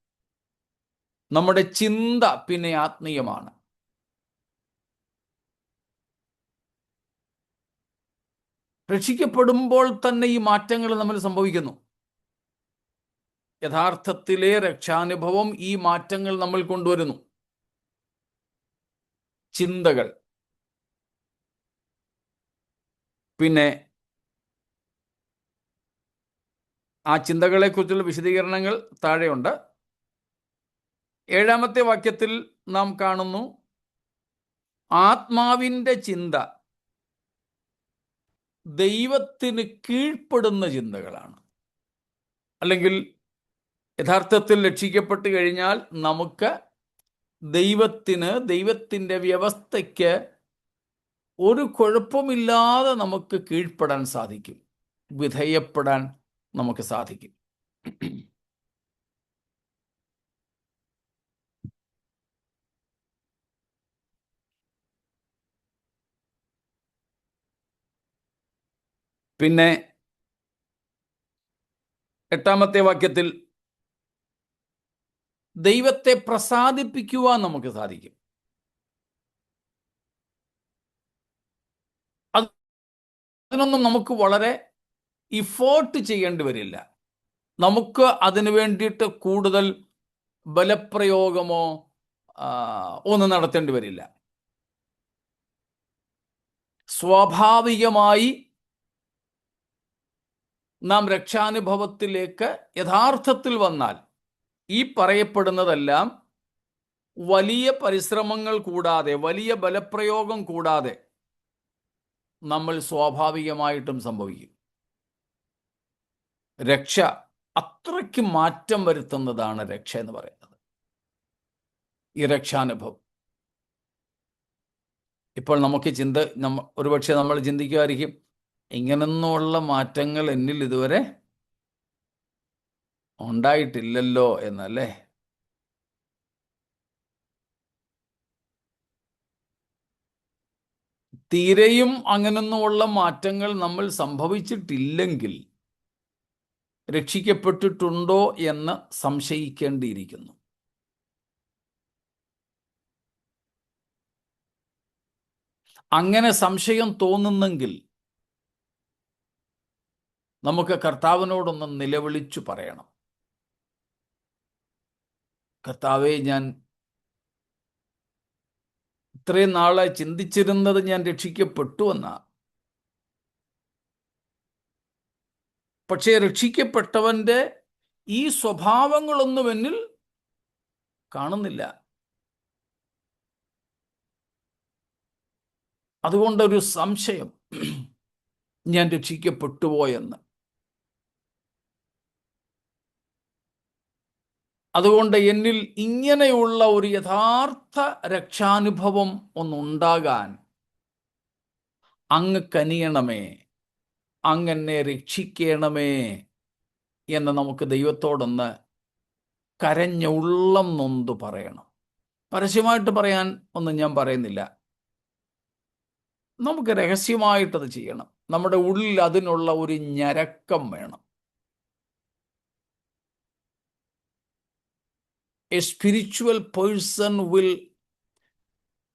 [SPEAKER 1] നമ്മുടെ ചിന്ത പിന്നെ ആത്മീയമാണ്. രക്ഷിക്കപ്പെടുമ്പോൾ തന്നെ ഈ മാറ്റങ്ങൾ നമ്മൾ സംഭവിക്കുന്നു. യഥാർത്ഥത്തിലെ രക്ഷാനുഭവം ഈ മാറ്റങ്ങൾ നമ്മൾ കൊണ്ടുവരുന്നു. ചിന്തകൾ, പിന്നെ ആ ചിന്തകളെക്കുറിച്ചുള്ള വിശദീകരണങ്ങൾ താഴെയുണ്ട്. 7-ാമത്തെ വാക്യത്തിൽ നാം കാണുന്നു, ആത്മാവിൻ്റെ ചിന്ത ദൈവത്തിന് കീഴ്പ്പെടുന്ന ചിന്തകളാണ്. അല്ലെങ്കിൽ യഥാർത്ഥത്തിൽ രക്ഷിക്കപ്പെട്ട് കഴിഞ്ഞാൽ നമുക്ക് ദൈവത്തിന്, ദൈവത്തിൻ്റെ വ്യവസ്ഥയ്ക്ക് ഒരു കുഴപ്പമില്ലാതെ നമുക്ക് കീഴ്പ്പെടാൻ സാധിക്കും, വിധേയപ്പെടാൻ നമുക്ക് സാധിക്കും. പിന്നെ 8-ാമത്തെ വാക്യത്തിൽ ദൈവത്തെ പ്രസാദിപ്പിക്കുവാൻ നമുക്ക് സാധിക്കും. അതിനൊന്നും നമുക്ക് വളരെ ഇഫോർട്ട് ചെയ്യേണ്ടി വരില്ല. നമുക്ക് അതിനു വേണ്ടിയിട്ട് കൂടുതൽ ബലപ്രയോഗമോ ഒന്നും നടത്തേണ്ടി വരില്ല. സ്വാഭാവികമായി നാം രക്ഷാനുഭവത്തിലേക്ക് യഥാർത്ഥത്തിൽ വന്നാൽ ഈ പറയപ്പെടുന്നതെല്ലാം വലിയ പരിശ്രമങ്ങൾ കൂടാതെ, വലിയ ബലപ്രയോഗം കൂടാതെ നമ്മൾ സ്വാഭാവികമായിട്ടും സംഭവിക്കും. രക്ഷ അത്രയ്ക്ക് മാറ്റം വരുത്തുന്നതാണ് രക്ഷ എന്ന് പറയുന്നത്, ഈ രക്ഷാനുഭവം. ഇപ്പോൾ നമുക്ക് ഒരുപക്ഷെ നമ്മൾ ചിന്തിക്കുമായിരിക്കും, ഇങ്ങനൊന്നുള്ള മാറ്റങ്ങൾ എന്നിൽ ഇതുവരെ ഉണ്ടായിട്ടില്ലല്ലോ എന്നല്ലേ. തീരെയും അങ്ങനൊന്നുമുള്ള മാറ്റങ്ങൾ നമ്മൾ സംഭവിച്ചിട്ടില്ലെങ്കിൽ രക്ഷിക്കപ്പെട്ടിട്ടുണ്ടോ എന്ന് സംശയിക്കേണ്ടിയിരിക്കുന്നു. അങ്ങനെ സംശയം തോന്നുന്നെങ്കിൽ നമുക്ക് കർത്താവിനോടൊന്ന് നിലവിളിച്ചു പറയണം, കർത്താവേ, ഞാൻ ഇത്രയും നാളെ ചിന്തിച്ചിരുന്നത് ഞാൻ രക്ഷിക്കപ്പെട്ടു എന്നാ. പക്ഷേ രക്ഷിക്കപ്പെട്ടവന്റെ ഈ സ്വഭാവങ്ങളൊന്നും എന്നിൽ കാണുന്നില്ല. അതുകൊണ്ടൊരു സംശയം, ഞാൻ രക്ഷിക്കപ്പെട്ടുപോയെന്ന്. അതുകൊണ്ട് എന്നിൽ ഇങ്ങനെയുള്ള ഒരു യഥാർത്ഥ രക്ഷാനുഭവം ഒന്നുണ്ടാകാൻ അങ്ങ് കനിയണമേ, അങ്ങനെ രക്ഷിക്കണമേ എന്ന് നമുക്ക് ദൈവത്തോടൊന്ന് കരഞ്ഞ ഉള്ളം നൊന്ത് പറയണം. പരസ്യമായിട്ട് പറയാൻ ഒന്നും ഞാൻ പറയുന്നില്ല, നമുക്ക് രഹസ്യമായിട്ടത് ചെയ്യണം. നമ്മുടെ ഉള്ളിൽ അതിനുള്ള ഒരു ഞരക്കം വേണം. a spiritual person will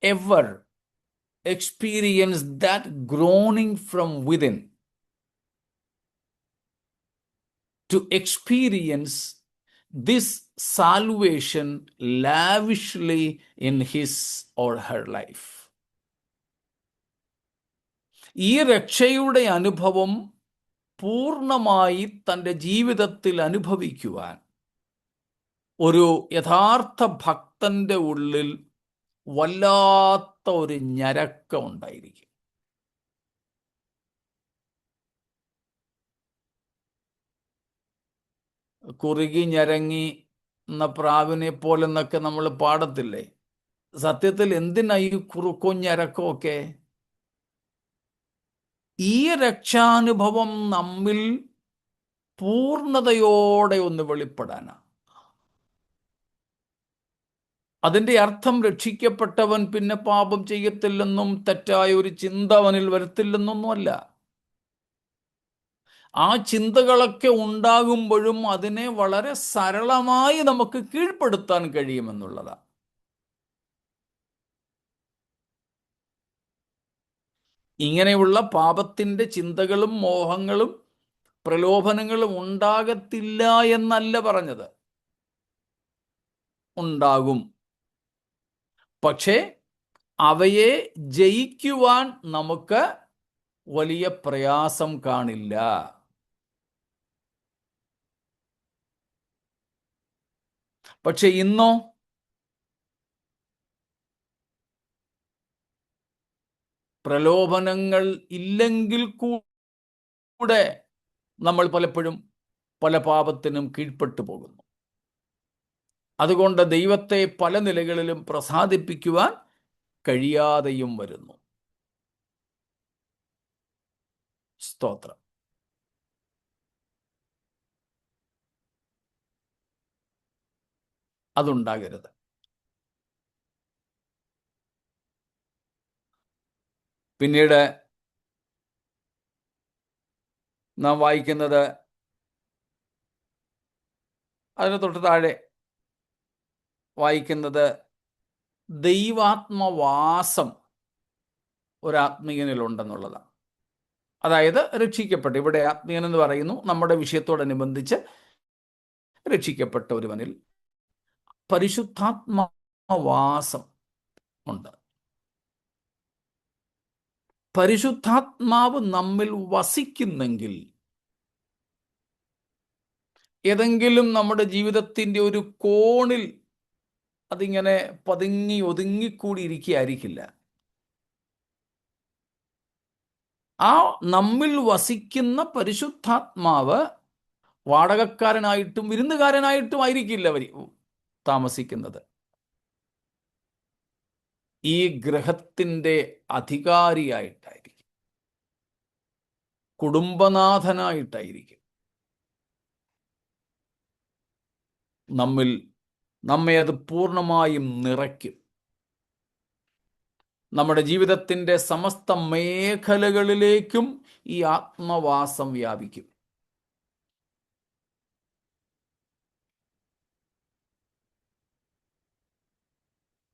[SPEAKER 1] ever experience that groaning from within to experience this salvation lavishly in his or her life. ഈ രക്ഷയുടെ അനുഭവം പൂർണ്ണമായി തൻ്റെ ജീവിതത്തിൽ അനുഭവിക്കുവാൻ ഒരു യഥാർത്ഥ ഭക്തന്റെ ഉള്ളിൽ വല്ലാത്ത ഒരു ഞരക്കം ഉണ്ടായിരിക്കും. കുറുകി ഞരങ്ങി എന്ന പ്രാവിനെ പോലെന്നൊക്കെ നമ്മൾ പാടത്തില്ലേ? സത്യത്തിൽ എന്തിനാ ഈ കുറുക്കവും ഞരക്കവും ഒക്കെ? ഈ രക്ഷാനുഭവം നമ്മിൽ പൂർണ്ണതയോടെ ഒന്ന് വെളിപ്പെടാനാണ്. അതിൻ്റെ അർത്ഥം രക്ഷിക്കപ്പെട്ടവൻ പിന്നെ പാപം ചെയ്യത്തില്ലെന്നും തെറ്റായ ഒരു ചിന്ത അവനിൽ വരത്തില്ലെന്നൊന്നുമല്ല. ആ ചിന്തകളൊക്കെ ഉണ്ടാകുമ്പോഴും അതിനെ വളരെ സരളമായി നമുക്ക് കീഴ്പ്പെടുത്താൻ കഴിയുമെന്നുള്ളതാണ്. ഇങ്ങനെയുള്ള പാപത്തിൻ്റെ ചിന്തകളും മോഹങ്ങളും പ്രലോഭനങ്ങളും ഉണ്ടാകത്തില്ല എന്നല്ല പറഞ്ഞത്. ഉണ്ടാകും. പക്ഷേ അവയെ ജയിക്കുവാൻ നമുക്ക് വലിയ പ്രയാസം കാണില്ല. പക്ഷെ ഇന്നോ പ്രലോഭനങ്ങൾ ഇല്ലെങ്കിൽ കൂടെ നമ്മൾ പലപ്പോഴും പല പാപത്തിനും കീഴ്പ്പെട്ടു പോകുന്നു. അതുകൊണ്ട് ദൈവത്തെ പല നിലകളിലും പ്രസാദിപ്പിക്കുവാൻ കഴിയാതെയും വരുന്നു. സ്തോത്രം. അതുണ്ടാകരുത്. പിന്നീട് നാം വായിക്കുന്നത് അതിന് തൊട്ട് താഴെ വായിക്കുന്നത് ദൈവാത്മവാസം ഒരാത്മീയനിലുണ്ടെന്നുള്ളതാണ്. അതായത് രക്ഷിക്കപ്പെട്ട, ഇവിടെ ആത്മീയൻ എന്ന് പറയുന്നു നമ്മുടെ വിഷയത്തോടനുബന്ധിച്ച് രക്ഷിക്കപ്പെട്ട ഒരുവനിൽ പരിശുദ്ധാത്മവാസം ഉണ്ട്. പരിശുദ്ധാത്മാവ് നമ്മിൽ വസിക്കുന്നെങ്കിൽ ഏതെങ്കിലും നമ്മുടെ ജീവിതത്തിൻ്റെ ഒരു കോണിൽ അതിങ്ങനെ പതുങ്ങി ഒതുങ്ങിക്കൂടി ഇരിക്കുകയായിരിക്കില്ല. ആ നമ്മിൽ വസിക്കുന്ന പരിശുദ്ധാത്മാവ് വാടകക്കാരനായിട്ടും വിരുന്നുകാരനായിട്ടും ആയിരിക്കില്ല അവർ താമസിക്കുന്നത്. ഈ ഗൃഹത്തിൻ്റെ അധികാരിയായിട്ടായിരിക്കും, കുടുംബനാഥനായിട്ടായിരിക്കും. നമ്മെ അത് പൂർണ്ണമായും നിറയ്ക്കും. നമ്മുടെ ജീവിതത്തിൻ്റെ സമസ്ത മേഖലകളിലേക്കും ഈ ആത്മവാസം വ്യാപിക്കും.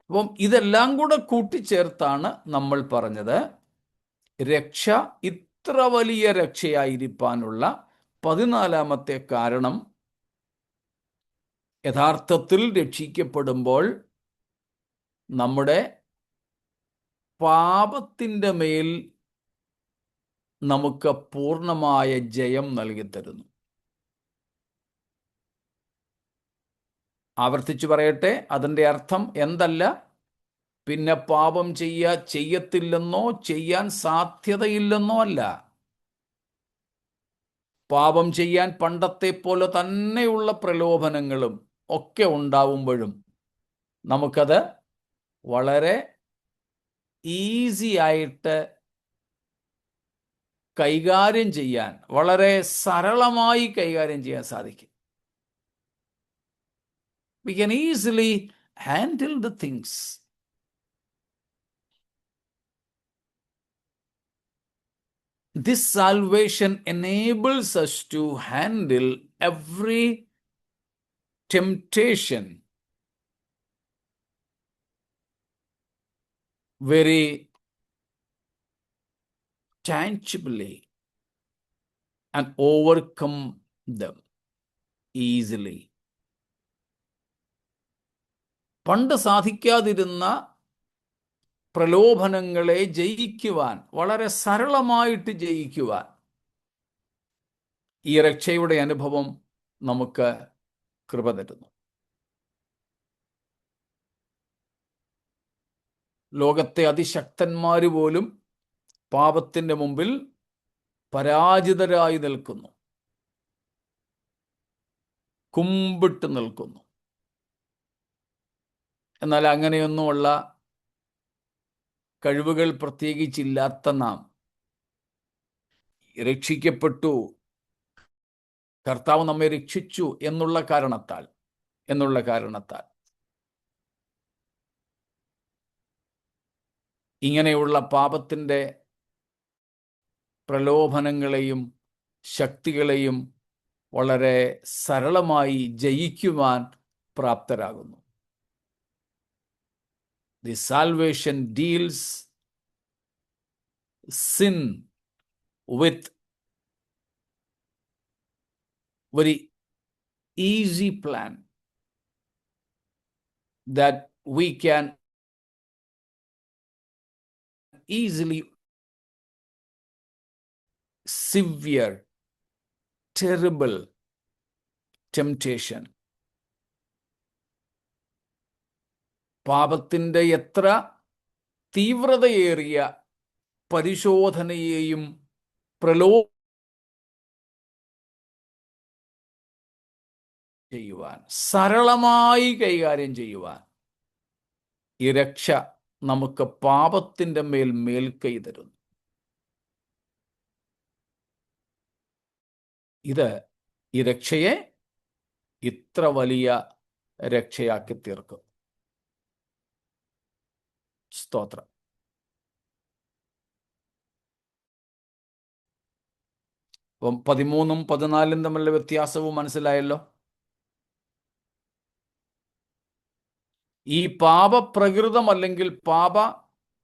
[SPEAKER 1] അപ്പം ഇതെല്ലാം കൂടെ കൂട്ടിച്ചേർത്താണ് നമ്മൾ പറഞ്ഞത് രക്ഷ ഇത്ര വലിയ രക്ഷയായിരിക്കാനുള്ള 14-ാമത്തെ കാരണം. യഥാർത്ഥത്തിൽ രക്ഷിക്കപ്പെടുമ്പോൾ നമ്മുടെ പാപത്തിൻ്റെ മേൽ നമുക്ക് പൂർണ്ണമായ ജയം നൽകിത്തരുന്നു. ആവർത്തിച്ചു പറയട്ടെ, അതിൻ്റെ അർത്ഥം എന്തല്ല, പിന്നെ പാപം ചെയ്യത്തില്ലെന്നോ ചെയ്യാൻ സാധ്യതയില്ലെന്നോ അല്ല. പാപം ചെയ്യാൻ പണ്ടത്തെ പോലെ തന്നെയുള്ള പ്രലോഭനങ്ങളും ഒക്കെ ഉണ്ടാവുമ്പോഴും നമുക്കത് വളരെ ഈസി ആയിട്ട് കൈകാര്യം ചെയ്യാൻ, വളരെ സരളമായി കൈകാര്യം ചെയ്യാൻ സാധിക്കും. We can easily handle the things. This salvation enables us to handle every temptation very tangibly and overcome them easily. പണ്ട് സാധിക്കാതിരുന്ന പ്രലോഭനങ്ങളെ ജയിക്കുവാൻ, വളരെ സരളമായിട്ട് ജയിക്കുവാൻ ഈ രക്ഷയുടെ അനുഭവം നമുക്ക് കൃപ തരുന്നു. ലോകത്തെ അതിശക്തന്മാർ പോലും പാപത്തിൻ്റെ മുമ്പിൽ പരാജിതരായി നിൽക്കുന്നു, കുമ്പിട്ട് നിൽക്കുന്നു. എന്നാൽ അങ്ങനെയൊന്നുമുള്ള കഴിവുകൾ പ്രത്യേകിച്ചില്ലാത്ത നാം രക്ഷിക്കപ്പെട്ടു, കർത്താവ് നമ്മെ രക്ഷിച്ചു എന്നുള്ള കാരണത്താൽ ഇങ്ങനെയുള്ള പാപത്തിൻ്റെ പ്രലോഭനങ്ങളെയും ശക്തികളെയും വളരെ സരളമായി ജയിക്കുവാൻ പ്രാപ്തരാകുന്നു. The salvation deals sin with very easy plan that we can easily severe, terrible temptation. പാപത്തിൻ്റെ എത്ര തീവ്രതയേറിയ പരിശോധനയെയും ചെയ്യുവാൻ, സരളമായി കൈകാര്യം ചെയ്യുവാൻ ഈ രക്ഷ നമുക്ക് പാപത്തിൻ്റെ മേൽ മേൽക്കൈ തരുന്നു. ഇത് ഈ രക്ഷയെ ഇത്ര വലിയ രക്ഷയാക്കി തീർക്കും. സ്തോത്രം. അപ്പം 13ഉം 14ഉം തമ്മിലുള്ള വ്യത്യാസവും മനസ്സിലായല്ലോ. ഈ പാപപ്രകൃതം അല്ലെങ്കിൽ പാപ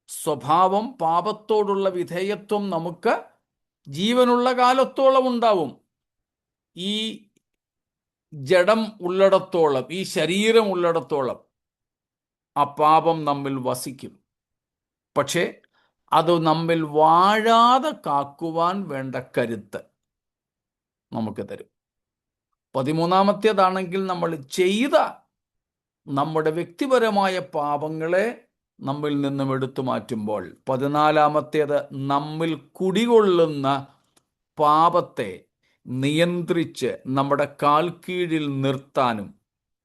[SPEAKER 1] സ്വഭാവം, പാപത്തോടുള്ള വിധേയത്വം നമുക്ക് ജീവനുള്ള കാലത്തോളം ഉണ്ടാവും. ഈ ജഡം ഉള്ളിടത്തോളം, ഈ ശരീരം ഉള്ളിടത്തോളം ആ പാപം നമ്മിൽ വസിക്കും. പക്ഷേ അത് നമ്മിൽ വാഴാതെ കാക്കുവാൻ വേണ്ട കരുത്ത് നമുക്ക് തരും. 13ാമത്തേതാണെങ്കിൽ നമ്മൾ ചെയ്ത നമ്മുടെ വ്യക്തിപരമായ പാപങ്ങളെ നമ്മിൽ നിന്നും എടുത്തു മാറ്റുമ്പോൾ, 14ാമത്തേത് നമ്മിൽ കുടികൊള്ളുന്ന പാപത്തെ നിയന്ത്രിച്ച് നമ്മുടെ കാൽ കീഴിൽ നിർത്താനും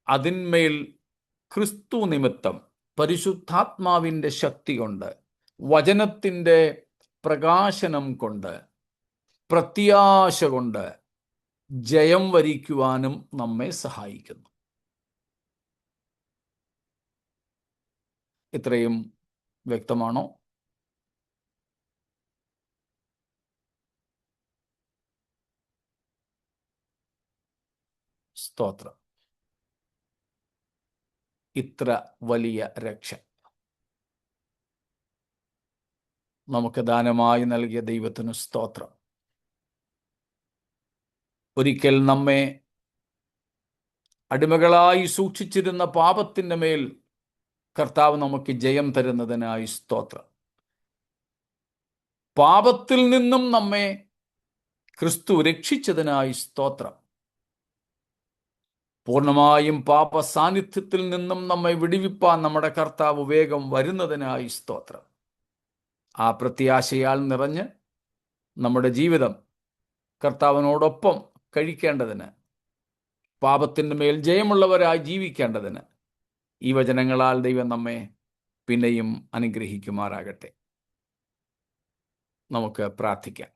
[SPEAKER 1] അതിന്മേൽ ക്രിസ്തു നിമിത്തം പരിശുദ്ധാത്മാവിൻ്റെ ശക്തി കൊണ്ട്, വചനത്തിൻ്റെ പ്രകാശനം കൊണ്ട്, പ്രത്യാശ കൊണ്ട് ജയം വരിക്കുവാനും നമ്മെ സഹായിക്കുന്നു. ഇത്രയും വ്യക്തമാണോ? സ്തോത്രം. ഇത്ര വലിയ രക്ഷ നമുക്ക് ദാനമായി നൽകിയ ദൈവത്തിന് സ്തോത്രം. ഒരിക്കൽ നമ്മെ അടിമകളായി സൂക്ഷിച്ചിരുന്ന പാപത്തിൻ്റെ മേൽ കർത്താവ് നമുക്ക് ജയം തരുന്നതിനായി സ്തോത്രം. പാപത്തിൽ നിന്നും നമ്മെ ക്രിസ്തു രക്ഷിച്ചതിനായി സ്തോത്രം. പൂർണ്ണമായും പാപ സാന്നിധ്യത്തിൽ നിന്നും നമ്മെ വിടുവിപ്പാൻ നമ്മുടെ കർത്താവ് വേഗം വരുന്നതിനായി സ്തോത്രം. ആ പ്രത്യാശയാൽ നിറഞ്ഞ് നമ്മുടെ ജീവിതം കർത്താവിനോടൊപ്പം കഴിക്കേണ്ടതിന്, പാപത്തിൻ്റെ മേൽ ജയമുള്ളവരായി ജീവിക്കേണ്ടതിന് ഈ വചനങ്ങളാൽ ദൈവം നമ്മെ പിന്നെയും അനുഗ്രഹിക്കുമാറാകട്ടെ. നമുക്ക് പ്രാർത്ഥിക്കാം.